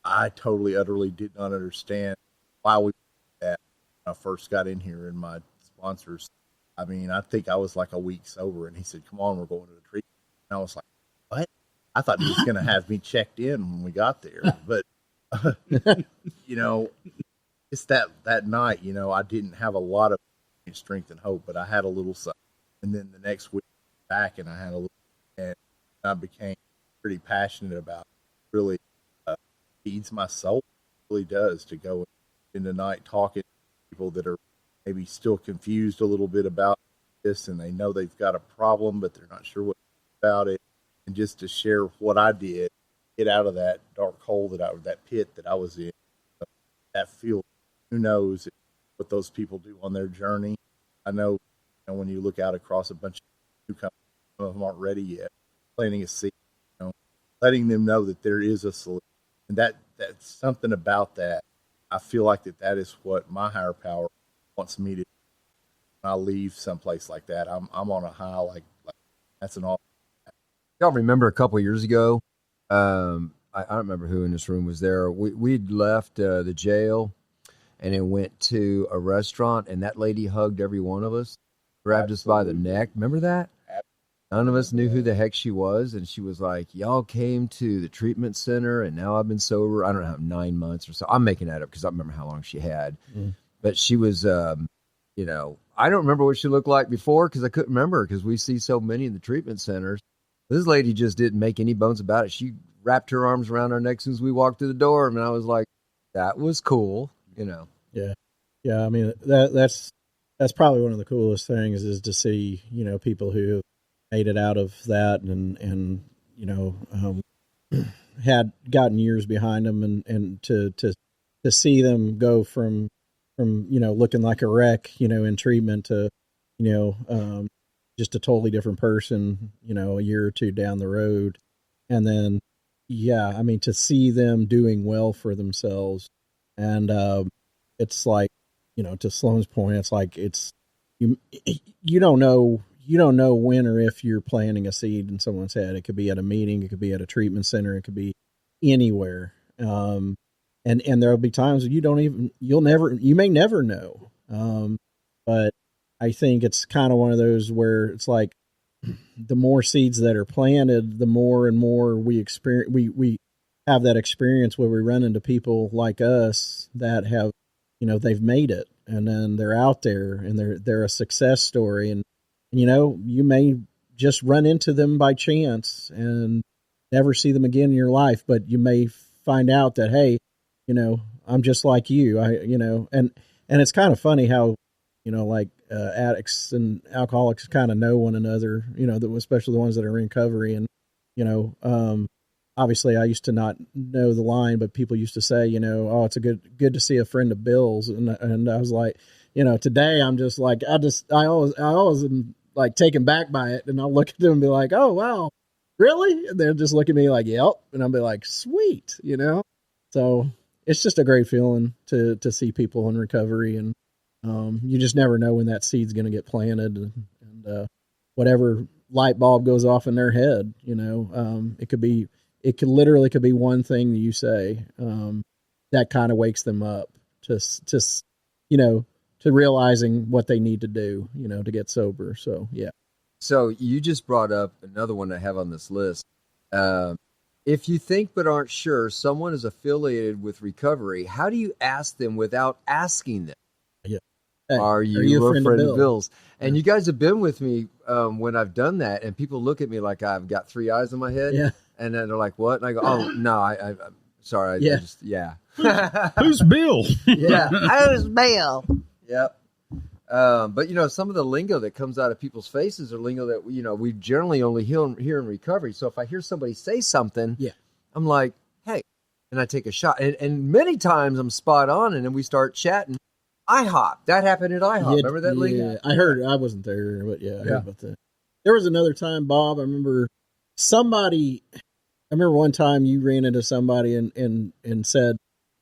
I totally, utterly did not understand why we did that when I first got in here. And my sponsors, I mean, I think I was like a week sober, and he said, "Come on, we're going to the treatment." And I was like, "What?" I thought he was going to have me checked in when we got there, but you know, it's that night. You know, I didn't have a lot of strength and hope, but I had a little something. And then the next week back, and I had a little, and I became pretty passionate about it. Really feeds my soul. It really does, to go in the night talking to people that are maybe still confused a little bit about this, and they know they've got a problem, but they're not sure what about it. And just to share what I did, get out of that dark hole that pit that I was in, that field. Who knows what those people do on their journey? I know, when you look out across a bunch of newcomers, some of them aren't ready yet, planting a seed, letting them know that there is a solution. And that's something about that. I feel like that is what my higher power wants me to do. When I leave someplace like that, I'm on a high, like that's an awesome. Y'all remember a couple of years ago? I don't remember who in this room was there. We'd left the jail and then went to a restaurant, and that lady hugged every one of us, grabbed us by the neck. Remember that? None of us knew who the heck she was, and she was like, "Y'all came to the treatment center, and now I've been sober, I don't know, 9 months or so." I'm making that up because I don't remember how long she had. But she was, you know, I don't remember what she looked like before because I couldn't remember because we see so many in the treatment centers. This lady just didn't make any bones about it. She wrapped her arms around our necks as soon as we walked through the door, and I was like, that was cool, you know. Yeah. I mean, that's probably one of the coolest things is to see, you know, people who have made it out of that and you know, had gotten years behind them, and to see them go from, you know, looking like a wreck, you know, in treatment to, you know, just a totally different person, you know, a year or two down the road. And then, yeah, I mean, to see them doing well for themselves. And it's like, you know, to Sloan's point, it's like, you don't know when or if you're planting a seed in someone's head. It could be at a meeting, it could be at a treatment center, it could be anywhere. And there'll be times you may never know. But I think it's kind of one of those where it's like the more seeds that are planted, the more and more we experience, we have that experience where we run into people like us that have, you know, they've made it, and then they're out there and they're a success story. And, you know, you may just run into them by chance and never see them again in your life, but you may find out that, hey, you know, I'm just like you. And it's kind of funny how, you know, like addicts and alcoholics kind of know one another, you know, especially the ones that are in recovery. And, you know, obviously I used to not know the line, but people used to say, you know, oh, it's good to see a friend of Bill's. And I was like, you know, today I'm just like, I always am like taken back by it. And I'll look at them and be like, oh, wow, really? And they'll just look at me like, yep. And I'll be like, sweet, you know? So it's just a great feeling to see people in recovery, and you just never know when that seed's going to get planted, and whatever light bulb goes off in their head, you know, it could literally be one thing that you say that kind of wakes them up to, you know, to realizing what they need to do, you know, to get sober. So, yeah. So you just brought up another one I have on this list. If you think but aren't sure someone is affiliated with recovery, how do you ask them without asking them? Yeah. Hey, are you a friend of Bill? Bill's? And you guys have been with me when I've done that, and people look at me like I've got three eyes in my head. Yeah. And then they're like, what? And I go, oh, no, I'm sorry. Yeah. I just, yeah. Who's Bill? Yeah. Who's Bill? Yep. But, some of the lingo that comes out of people's faces are lingo that, we generally only hear in recovery. So if I hear somebody say something, Yeah. I'm like, hey, and I take a shot. And many times I'm spot on, and then we start chatting. IHOP. That happened at IHOP. Remember that lingo? Yeah, I heard. I wasn't there, but I heard Yeah. about that. There was another time, Bob. I remember one time you ran into somebody and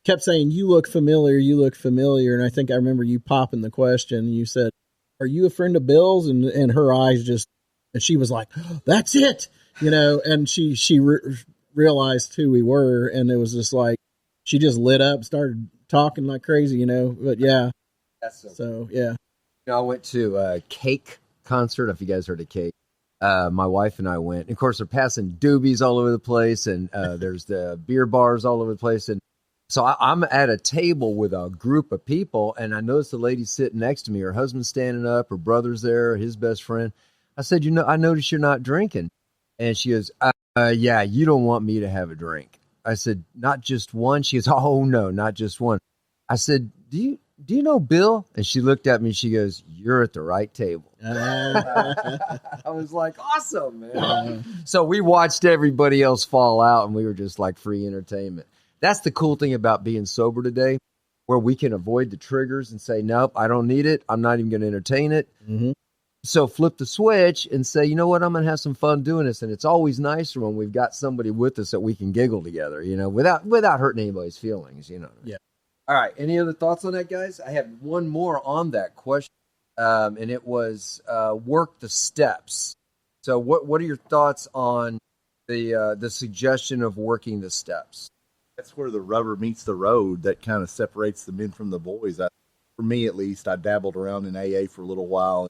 kept saying, you look familiar. And I think I remember you popping the question. And you said, are you a friend of Bill's? And her eyes and she was like, oh, that's it, and she realized who we were. And it was just like, she just lit up, started talking like crazy, but yeah. That's So, yeah. I went to a Cake concert. If you guys heard of Cake, my wife and I went. And of course, they're passing doobies all over the place, and there's the beer bars all over the place. And so I'm at a table with a group of people, and I noticed the lady sitting next to me. Her husband's standing up, her brother's there, his best friend. I said, I noticed you're not drinking. And she goes, yeah, you don't want me to have a drink. I said, not just one? She goes, oh, no, not just one. I said, do you know Bill? And she looked at me. She goes, you're at the right table. I was like, awesome, man. So we watched everybody else fall out, and we were just like free entertainment. That's the cool thing about being sober today, where we can avoid the triggers and say, nope, I don't need it. I'm not even going to entertain it. Mm-hmm. So flip the switch and say, you know what, I'm going to have some fun doing this. And it's always nicer when we've got somebody with us that we can giggle together, without hurting anybody's feelings, Yeah. All right. Any other thoughts on that, guys? I have one more on that question, and it was work the steps. So what are your thoughts on the suggestion of working the steps? That's where the rubber meets the road. That kind of separates the men from the boys. For me, at least, I dabbled around in AA for a little while.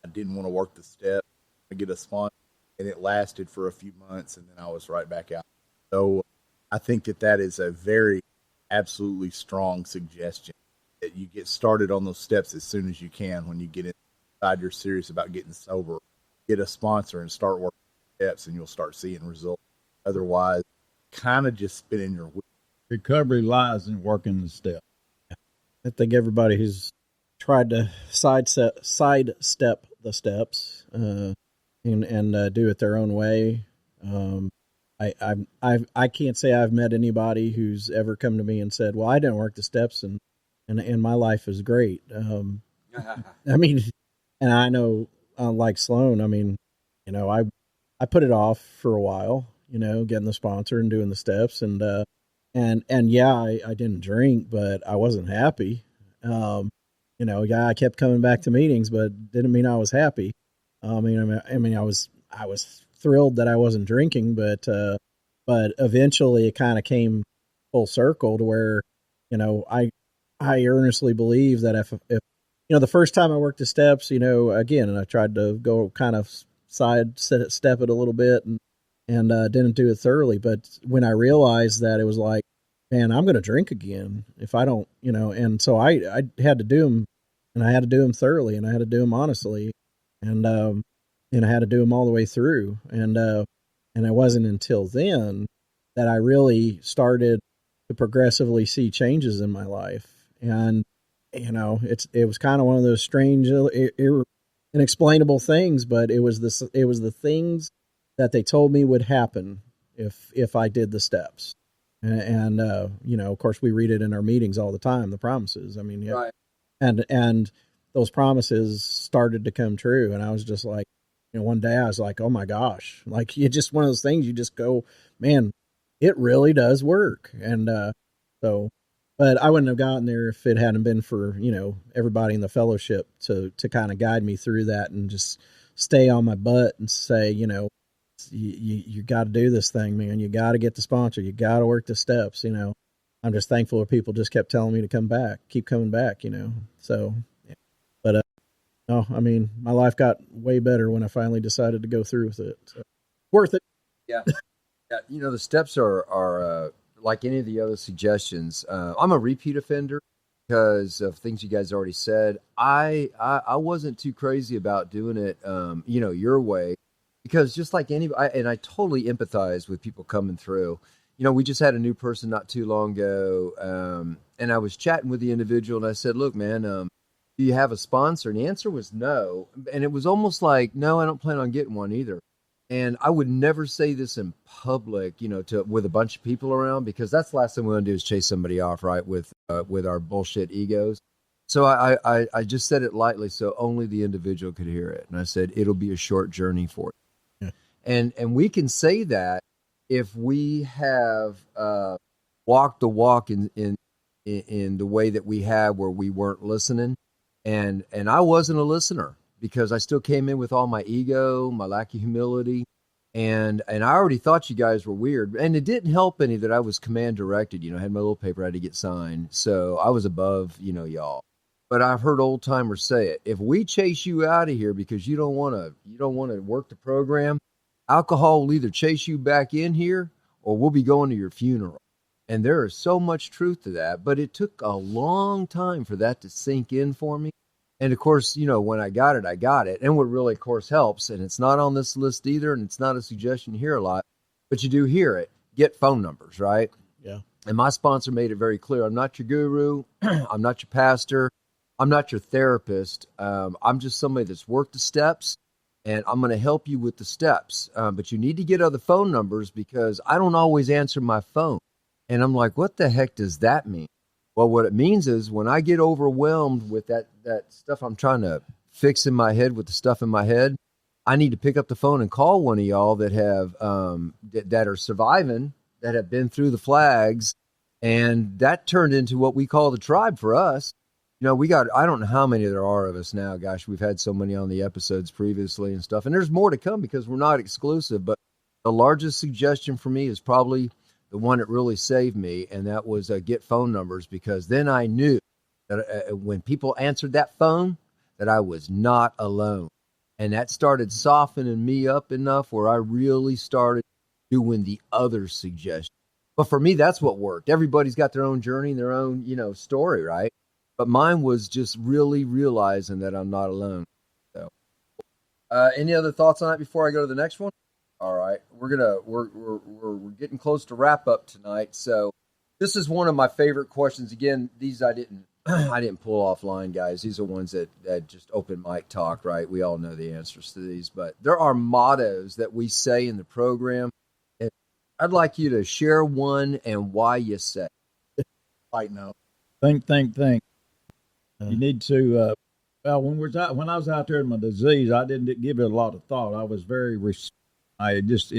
I didn't want to work the step, I get a sponsor, and it lasted for a few months, and then I was right back out. So I think that is a very absolutely strong suggestion, that you get started on those steps as soon as you can. When you get inside, you're serious about getting sober, get a sponsor and start working steps, and you'll start seeing results. Otherwise, kind of just spinning your wheels. Recovery lies in working the steps. I think everybody who's tried to sidestep the steps and do it their own way. I can't say I've met anybody who's ever come to me and said, well, I didn't work the steps and my life is great. I mean, and I know, like Sloan, I mean, I put it off for a while, getting the sponsor and doing the steps and yeah, I didn't drink, but I wasn't happy. I kept coming back to meetings, but didn't mean I was happy. I mean, I was thrilled that I wasn't drinking, but eventually it kind of came full circle to where, I earnestly believe that if the first time I worked the steps, again, and I tried to go kind of step it a little bit and didn't do it thoroughly. But when I realized that, it was like, man, I'm going to drink again if I don't, and so I had to do them, and I had to do them thoroughly, and I had to do them honestly, and I had to do them all the way through. And it wasn't until then that I really started to progressively see changes in my life. And, it was kind of one of those strange, inexplainable things, but it was the things that they told me would happen if I did the steps. And of course we read it in our meetings all the time, the promises. I mean, yeah. Right. And those promises started to come true. And I was just like, one day I was like, oh my gosh, like it's just one of those things you just go, man, it really does work. And, but I wouldn't have gotten there if it hadn't been for, everybody in the fellowship to kind of guide me through that and just stay on my butt and say, you got to do this thing, man. You got to get the sponsor. You got to work the steps. I'm just thankful that people just kept telling me to come back, keep coming back, so, yeah. But, no, I mean, my life got way better when I finally decided to go through with it. So, worth it. Yeah. Yeah, the steps are like any of the other suggestions. I'm a repeat offender because of things you guys already said. I wasn't too crazy about doing it, your way, because just like anybody, and I totally empathize with people coming through. We just had a new person not too long ago, and I was chatting with the individual, and I said, "Look, man, do you have a sponsor?" And the answer was no, and it was almost like, "No, I don't plan on getting one either." And I would never say this in public, with a bunch of people around, because that's the last thing we want to do is chase somebody off, right? With our bullshit egos. So I just said it lightly, so only the individual could hear it. And I said, it'll be a short journey for you. Yeah. And we can say that if we have walked the walk in the way that we have, where we weren't listening. And I wasn't a listener, because I still came in with all my ego, my lack of humility, and I already thought you guys were weird. And it didn't help any that I was command directed. I had my little paper I had to get signed, so I was above, y'all. But I've heard old timers say it: if we chase you out of here because you don't want to work the program, alcohol will either chase you back in here, or we'll be going to your funeral. And there is so much truth to that. But it took a long time for that to sink in for me. And of course, when I got it, I got it. And what really, of course, helps, and it's not on this list either, and it's not a suggestion you hear a lot, but you do hear it: get phone numbers, right? Yeah. And my sponsor made it very clear: I'm not your guru, I'm not your pastor, I'm not your therapist. I'm just somebody that's worked the steps, and I'm going to help you with the steps. But you need to get other phone numbers, because I don't always answer my phone. And I'm like, what the heck does that mean? Well, what it means is when I get overwhelmed with that stuff I'm trying to fix in my head, with the stuff in my head, I need to pick up the phone and call one of y'all that have that are surviving, that have been through the flags, and that turned into what we call the tribe for us. We got, I don't know how many there are of us now. Gosh, we've had so many on the episodes previously and stuff, and there's more to come because we're not exclusive. But the largest suggestion for me is probably the one that really saved me, and that was get phone numbers, because then I knew that when people answered that phone, that I was not alone. And that started softening me up enough where I really started doing the other suggestions. But for me, that's what worked. Everybody's got their own journey and their own, story, right? But mine was just really realizing that I'm not alone. So, any other thoughts on that before I go to the next one? All right, we're getting close to wrap up tonight. So this is one of my favorite questions. Again, these I didn't pull offline, guys. These are ones that just open mic talk, right? We all know the answers to these, but there are mottos that we say in the program. And I'd like you to share one and why you say it. Fight no. Think. You need to. When I was out there in my disease, I didn't give it a lot of thought. I was very. I just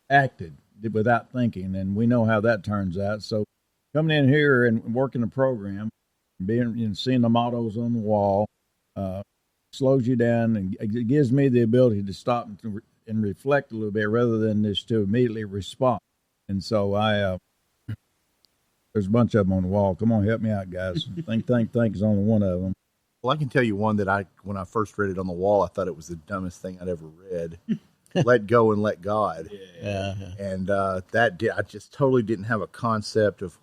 acted without thinking, and we know how that turns out. So coming in here and working the program, and seeing the mottos on the wall, slows you down, and it gives me the ability to stop and reflect a little bit rather than just to immediately respond. And so there's a bunch of them on the wall. Come on, help me out, guys. Think is only one of them. Well, I can tell you one that when I first read it on the wall, I thought it was the dumbest thing I'd ever read. Let go and let God. Yeah. And I just totally didn't have a concept of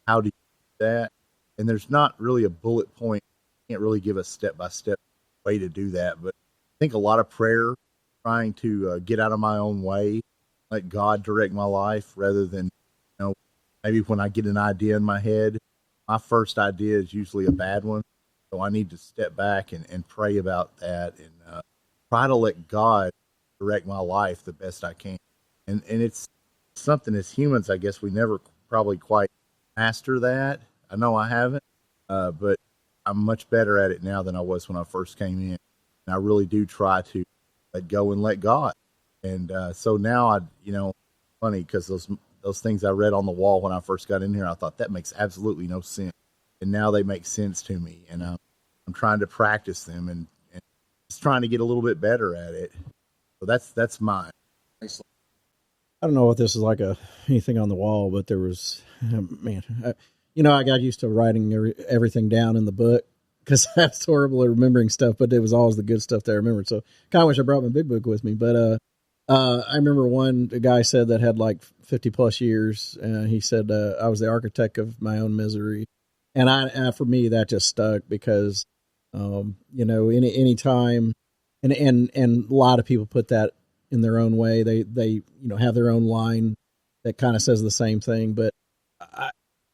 how do you do that. And there's not really a bullet point. I can't really give a step-by-step way to do that. But I think a lot of prayer, trying to get out of my own way, let God direct my life rather than, maybe when I get an idea in my head, my first idea is usually a bad one. So I need to step back and pray about that and try to let God direct my life the best I can. And it's something as humans, I guess we never probably quite master that. I know I haven't, but I'm much better at it now than I was when I first came in. And I really do try to let go and let God. And so now funny because those things I read on the wall when I first got in here, I thought that makes absolutely no sense. And now they make sense to me. And I'm trying to practice them and just trying to get a little bit better at it. So that's mine. I don't know if this is like anything on the wall, but there was, I got used to writing everything down in the book because I was horrible at remembering stuff, but it was always the good stuff that I remembered. So kind of wish I brought my big book with me. But I remember a guy said that had like 50 plus years. He said, I was the architect of my own misery. And for me, that just stuck because, any time, and a lot of people put that in their own way. They have their own line that kind of says the same thing. But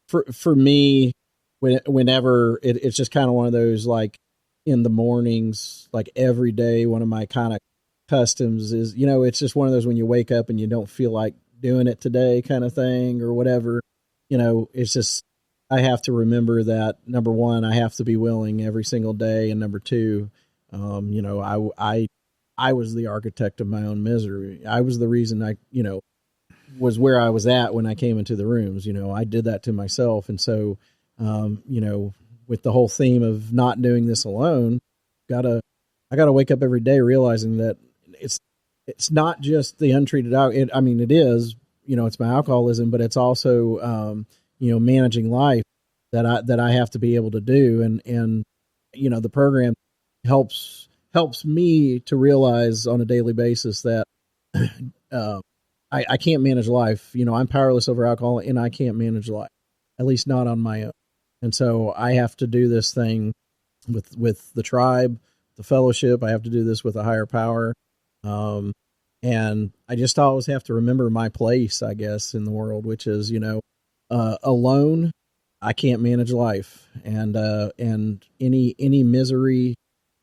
for me, whenever it's just kind of one of those, like in the mornings, like every day, one of my kind of customs is, it's just one of those when you wake up and you don't feel like doing it today kind of thing or whatever. It's just, I have to remember that, number one, I have to be willing every single day. And number two, I was the architect of my own misery. I was the reason I was where I was at when I came into the rooms. I did that to myself. And so, with the whole theme of not doing this alone, I gotta wake up every day realizing that it's not just the untreated alcohol. It is, it's my alcoholism, but it's also, managing life that I have to be able to do. And the program helps me to realize on a daily basis that, I can't manage life. I'm powerless over alcohol and I can't manage life, at least not on my own. And so I have to do this thing with the tribe, the fellowship. I have to do this with a higher power. And I just always have to remember my place, I guess, in the world, which is, alone, I can't manage life. And any misery,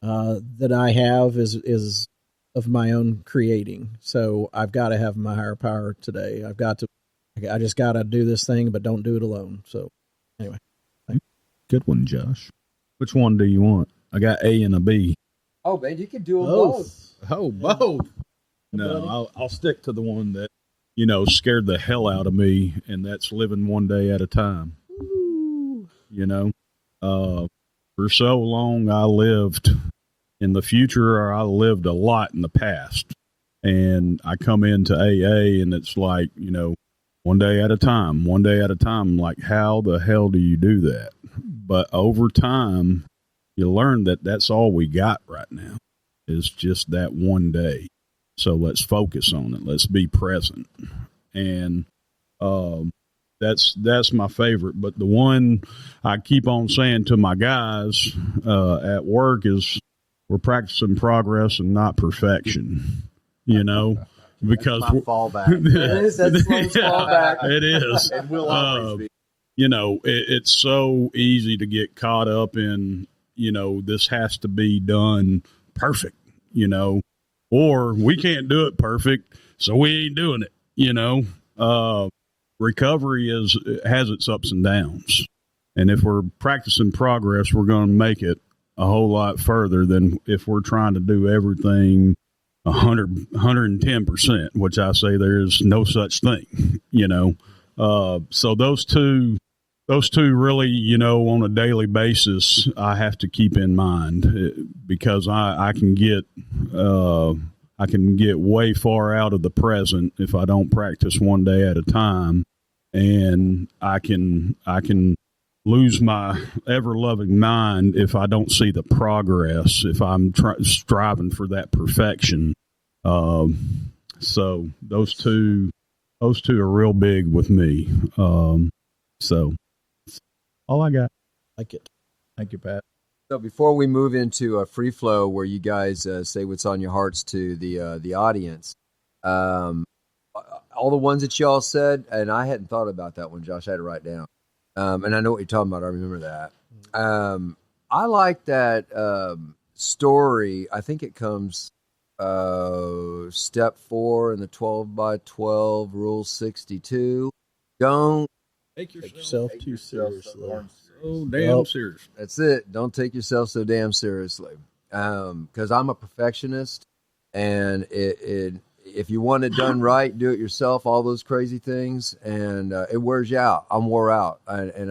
that I have is of my own creating. So I've got to have my higher power today. I just got to do this thing, but don't do it alone. So anyway. Good one, Josh. Which one do you want? I got A and a B. Oh, man, you can do them both. Oh, both. No, I'll stick to the one that, scared the hell out of me, and that's living one day at a time. Ooh. For so long I lived in the future, or I lived a lot in the past. And I come into AA and it's like, one day at a time. Like, how the hell do you do that? But over time, you learn that that's all we got right now is just that one day. So let's focus on it. Let's be present. And that's my favorite. But the one I keep on saying to my guys at work is we're practicing progress and not perfection, because That's my fallback. That's Sloan's fallback. It is. It will always be. It's so easy to get caught up in, this has to be done perfect, or we can't do it perfect, so we ain't doing it, recovery has its ups and downs. And if we're practicing progress, we're going to make it a whole lot further than if we're trying to do everything 110%, which I say there's no such thing, So those two really, on a daily basis, I have to keep in mind because I can get way far out of the present if I don't practice one day at a time, and I can lose my ever-loving mind if I don't see the progress, if I'm striving for that perfection. So those two are real big with me. So all I got. Like it. Thank you, Pat. So before we move into a free flow where you guys say what's on your hearts to the audience, all the ones that y'all said, and I hadn't thought about that one, Josh, I had to write down. And I know what you're talking about. I remember that. I like that story. I think it comes step 4 in the 12 by 12 rule 62. Don't take yourself too seriously. Oh, damn serious. That's it. Don't take yourself so damn seriously. Because I'm a perfectionist, and if you want it done right, do it yourself, all those crazy things, and it wears you out. I'm wore out, and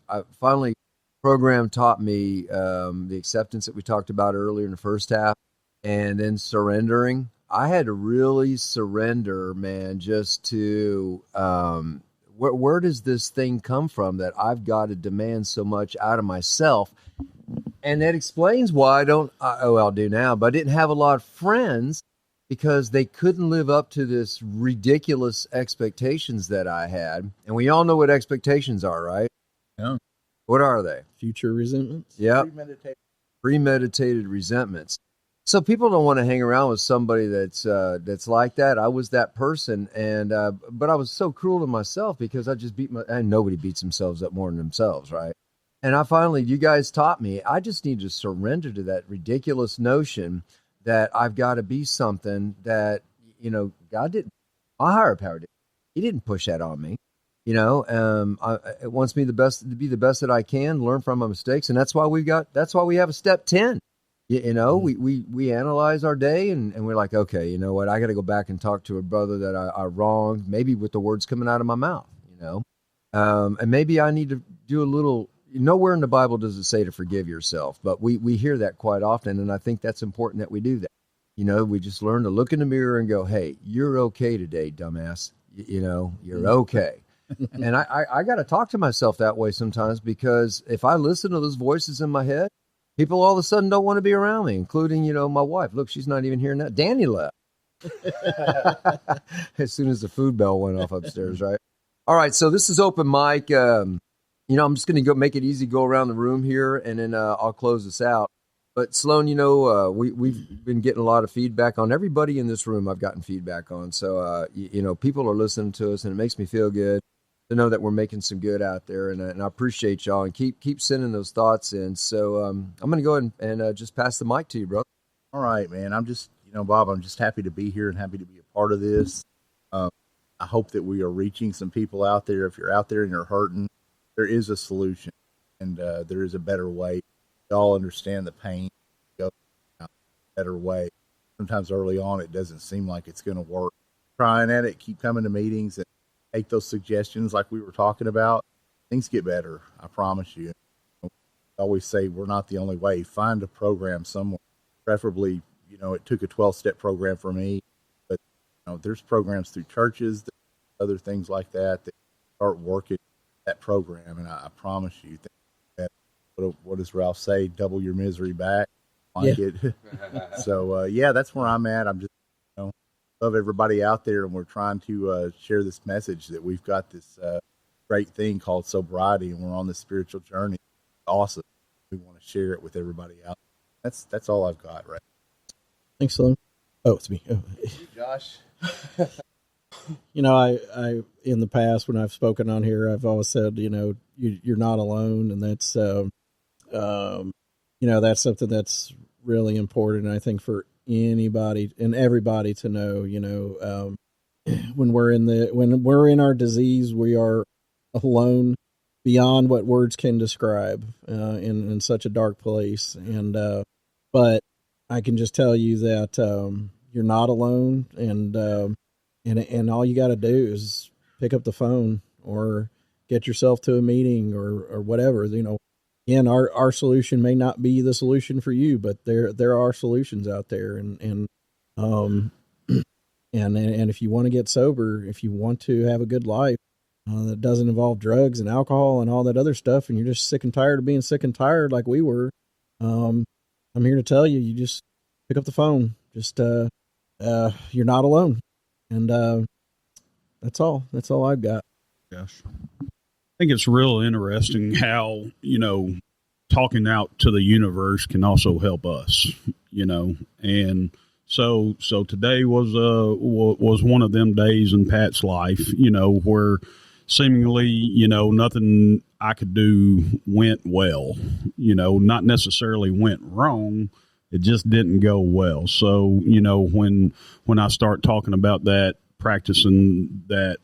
I finally, program taught me the acceptance that we talked about earlier in the first half, and then surrendering. I had to really surrender, man, just to where does this thing come from that I've got to demand so much out of myself? And that explains why I do now, but I didn't have a lot of friends because they couldn't live up to this ridiculous expectations that I had. And we all know what expectations are, right? Yeah. What are they? Future resentments. Yep. Premeditated. Premeditated resentments. So people don't want to hang around with somebody that's like that. I was that person, and but I was so cruel to myself because I just and nobody beats themselves up more than themselves, right? And you guys taught me, I just need to surrender to that ridiculous notion that I've got to be something that, God didn't, my higher power did. He didn't push that on me. It wants me to be the best that I can, learn from my mistakes. And that's why we have a step 10. We analyze our day and we're like, okay, you know what? I got to go back and talk to a brother that I wronged, maybe with the words coming out of my mouth, and maybe I need to do a little. Nowhere in the Bible does it say to forgive yourself, but we hear that quite often, and I think that's important that we do that. We just learn to look in the mirror and go, hey, you're okay today, dumbass. You're okay. And I got to talk to myself that way sometimes, because if I listen to those voices in my head, people all of a sudden don't want to be around me, including, my wife. Look, she's not even here now. Danny left. As soon as the food bell went off upstairs, right? All right, so this is open mic. I'm just going to go make it easy, go around the room here, and then I'll close this out. But Sloan, we've been getting a lot of feedback on everybody in this room. I've gotten feedback on. So, people are listening to us, and it makes me feel good to know that we're making some good out there. And I appreciate y'all, and keep sending those thoughts in. So I'm going to go ahead and just pass the mic to you, bro. All right, man. I'm just, Bob, I'm just happy to be here and happy to be a part of this. I hope that we are reaching some people out there. If you're out there and you're hurting, there is a solution, and there is a better way. We all understand the pain. Go a better way. Sometimes early on, it doesn't seem like it's going to work. Trying at it, keep coming to meetings, and take those suggestions like we were talking about. Things get better. I promise you. I always say we're not the only way. Find a program somewhere. Preferably, it took a 12-step program for me, but there's programs through churches, other things like that start working that program, and I promise you that what does Ralph say? Double your misery back. It. So that's where I'm at. I'm just love everybody out there, and we're trying to share this message that we've got this great thing called sobriety, and we're on this spiritual journey. It's awesome. We want to share it with everybody out there. That's all I've got, right? Thanks, Sloan. Oh, it's me. Oh. Josh. I in the past when I've spoken on here, I've always said, you're not alone, and that's, that's something that's really important. I think for anybody and everybody to know, when we're in our disease, we are alone beyond what words can describe, in such a dark place. And, but I can just tell you that, you're not alone, and all you got to do is pick up the phone or get yourself to a meeting or whatever. Again, our solution may not be the solution for you, but there are solutions out there, and if you want to get sober, if you want to have a good life that doesn't involve drugs and alcohol and all that other stuff, and you're just sick and tired of being sick and tired like we were, I'm here to tell you, you just pick up the phone. Just you're not alone. And that's all I've got. Gosh. I think it's real interesting how, talking out to the universe can also help us, and so today was one of them days in Pat's life, where seemingly, nothing I could do went well, not necessarily went wrong. It just didn't go well. So, when I start talking about that, practicing that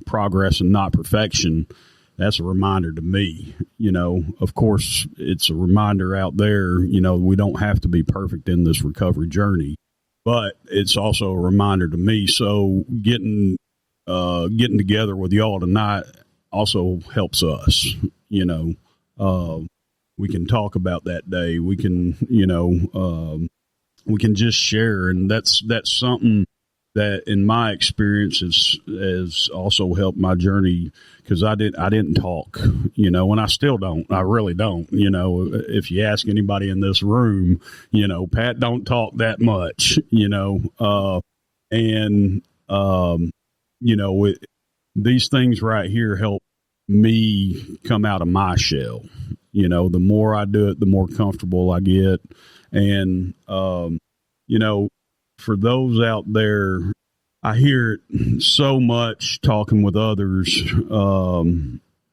progress and not perfection, that's a reminder to me. Of course, it's a reminder out there, we don't have to be perfect in this recovery journey, but it's also a reminder to me. So getting together with y'all tonight also helps us, we can talk about that day. We can, we can just share. And that's something that in my experience has also helped my journey, because I didn't talk, and I still don't. I really don't. If you ask anybody in this room, Pat don't talk that much, these things right here help me come out of my shell. The more I do it, the more comfortable I get. And, for those out there, I hear it so much talking with others.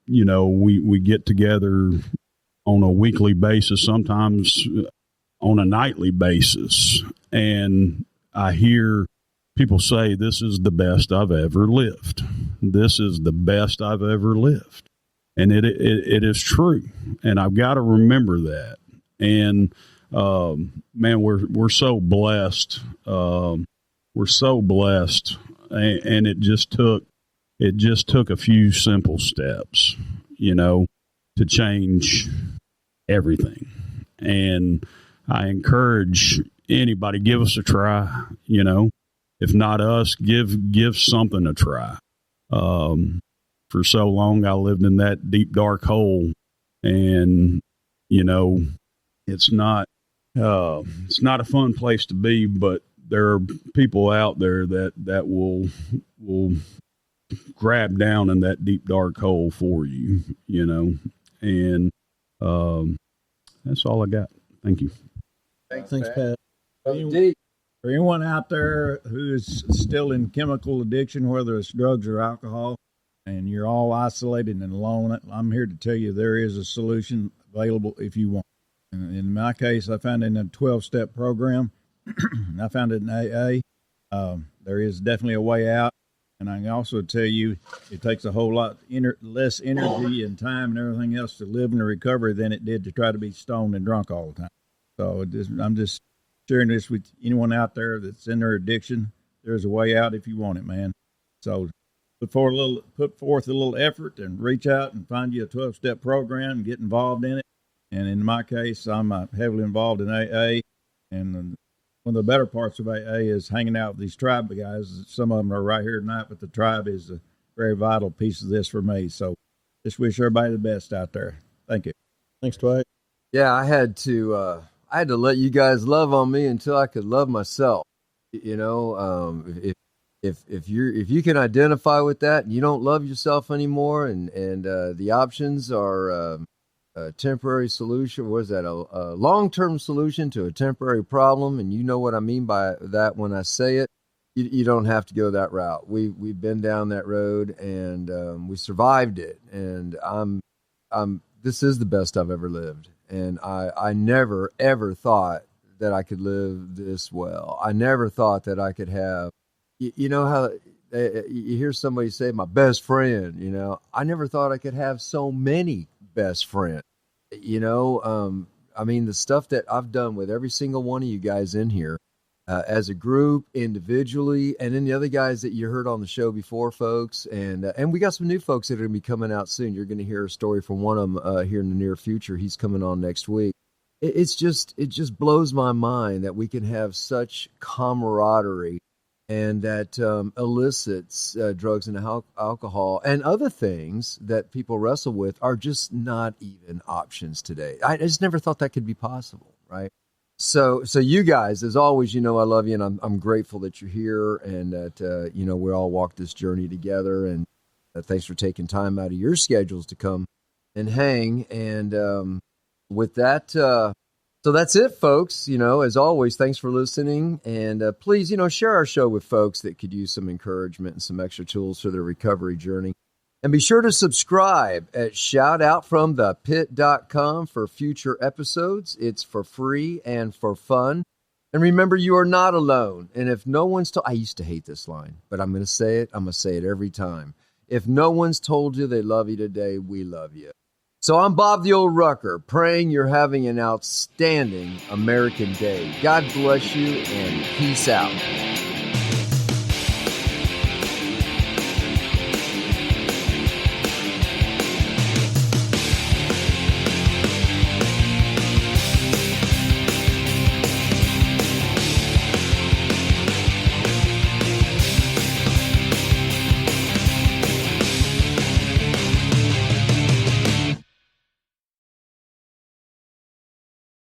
We get together on a weekly basis, sometimes on a nightly basis. And I hear people say, this is the best I've ever lived. This is the best I've ever lived. And it is true. And I've got to remember that. And, man, we're so blessed. We're so blessed. And it just took a few simple steps, to change everything. And I encourage anybody, give us a try, if not us, give something a try. For so long, I lived in that deep, dark hole, and, it's not a fun place to be, but there are people out there that will grab down in that deep, dark hole for you, and, that's all I got. Thank you. Thanks, Pat. For anyone out there who is still in chemical addiction, whether it's drugs or alcohol, and you're all isolated and alone, I'm here to tell you there is a solution available if you want. In my case, I found it in a 12-step program. I found it in AA. There is definitely a way out. And I can also tell you it takes a whole lot less energy and time and everything else to live in a recovery than it did to try to be stoned and drunk all the time. So I'm just sharing this with anyone out there that's in their addiction. There's a way out if you want it, man. So put forth a little effort and reach out and find you a 12-step program and get involved in it. And in my case, I'm heavily involved in AA. And one of the better parts of AA is hanging out with these tribe guys. Some of them are right here tonight, but the tribe is a very vital piece of this for me. So just wish everybody the best out there. Thank you. Thanks, Dwight. Yeah, I had to let you guys love on me until I could love myself. If you can identify with that and you don't love yourself anymore, and the options are a temporary solution. What is that? A long-term solution to a temporary problem, and you know what I mean by that when I say it. You don't have to go that route. We've been down that road, and we survived it. And this is the best I've ever lived. And I never, ever thought that I could live this well. I never thought that I could have, you know how you hear somebody say, my best friend, I never thought I could have so many best friends. I mean, the stuff that I've done with every single one of you guys in here, as a group, individually, and then the other guys that you heard on the show before, folks. And we got some new folks that are going to be coming out soon. You're going to hear a story from one of them here in the near future. He's coming on next week. It just blows my mind that we can have such camaraderie, and that elicits drugs and alcohol and other things that people wrestle with are just not even options today. I just never thought that could be possible, right? So you guys, as always, I love you, and I'm grateful that you're here, and that we all walk this journey together. And thanks for taking time out of your schedules to come and hang. And with that. So that's it, folks. As always, thanks for listening. And please, share our show with folks that could use some encouragement and some extra tools for their recovery journey. And be sure to subscribe at shoutoutfromthepit.com for future episodes. It's for free and for fun. And remember, you are not alone. And if no one's told, I used to hate this line, but I'm going to say it. I'm going to say it every time. If no one's told you they love you today, we love you. So I'm Bob the Old Rucker, praying you're having an outstanding American day. God bless you, and peace out.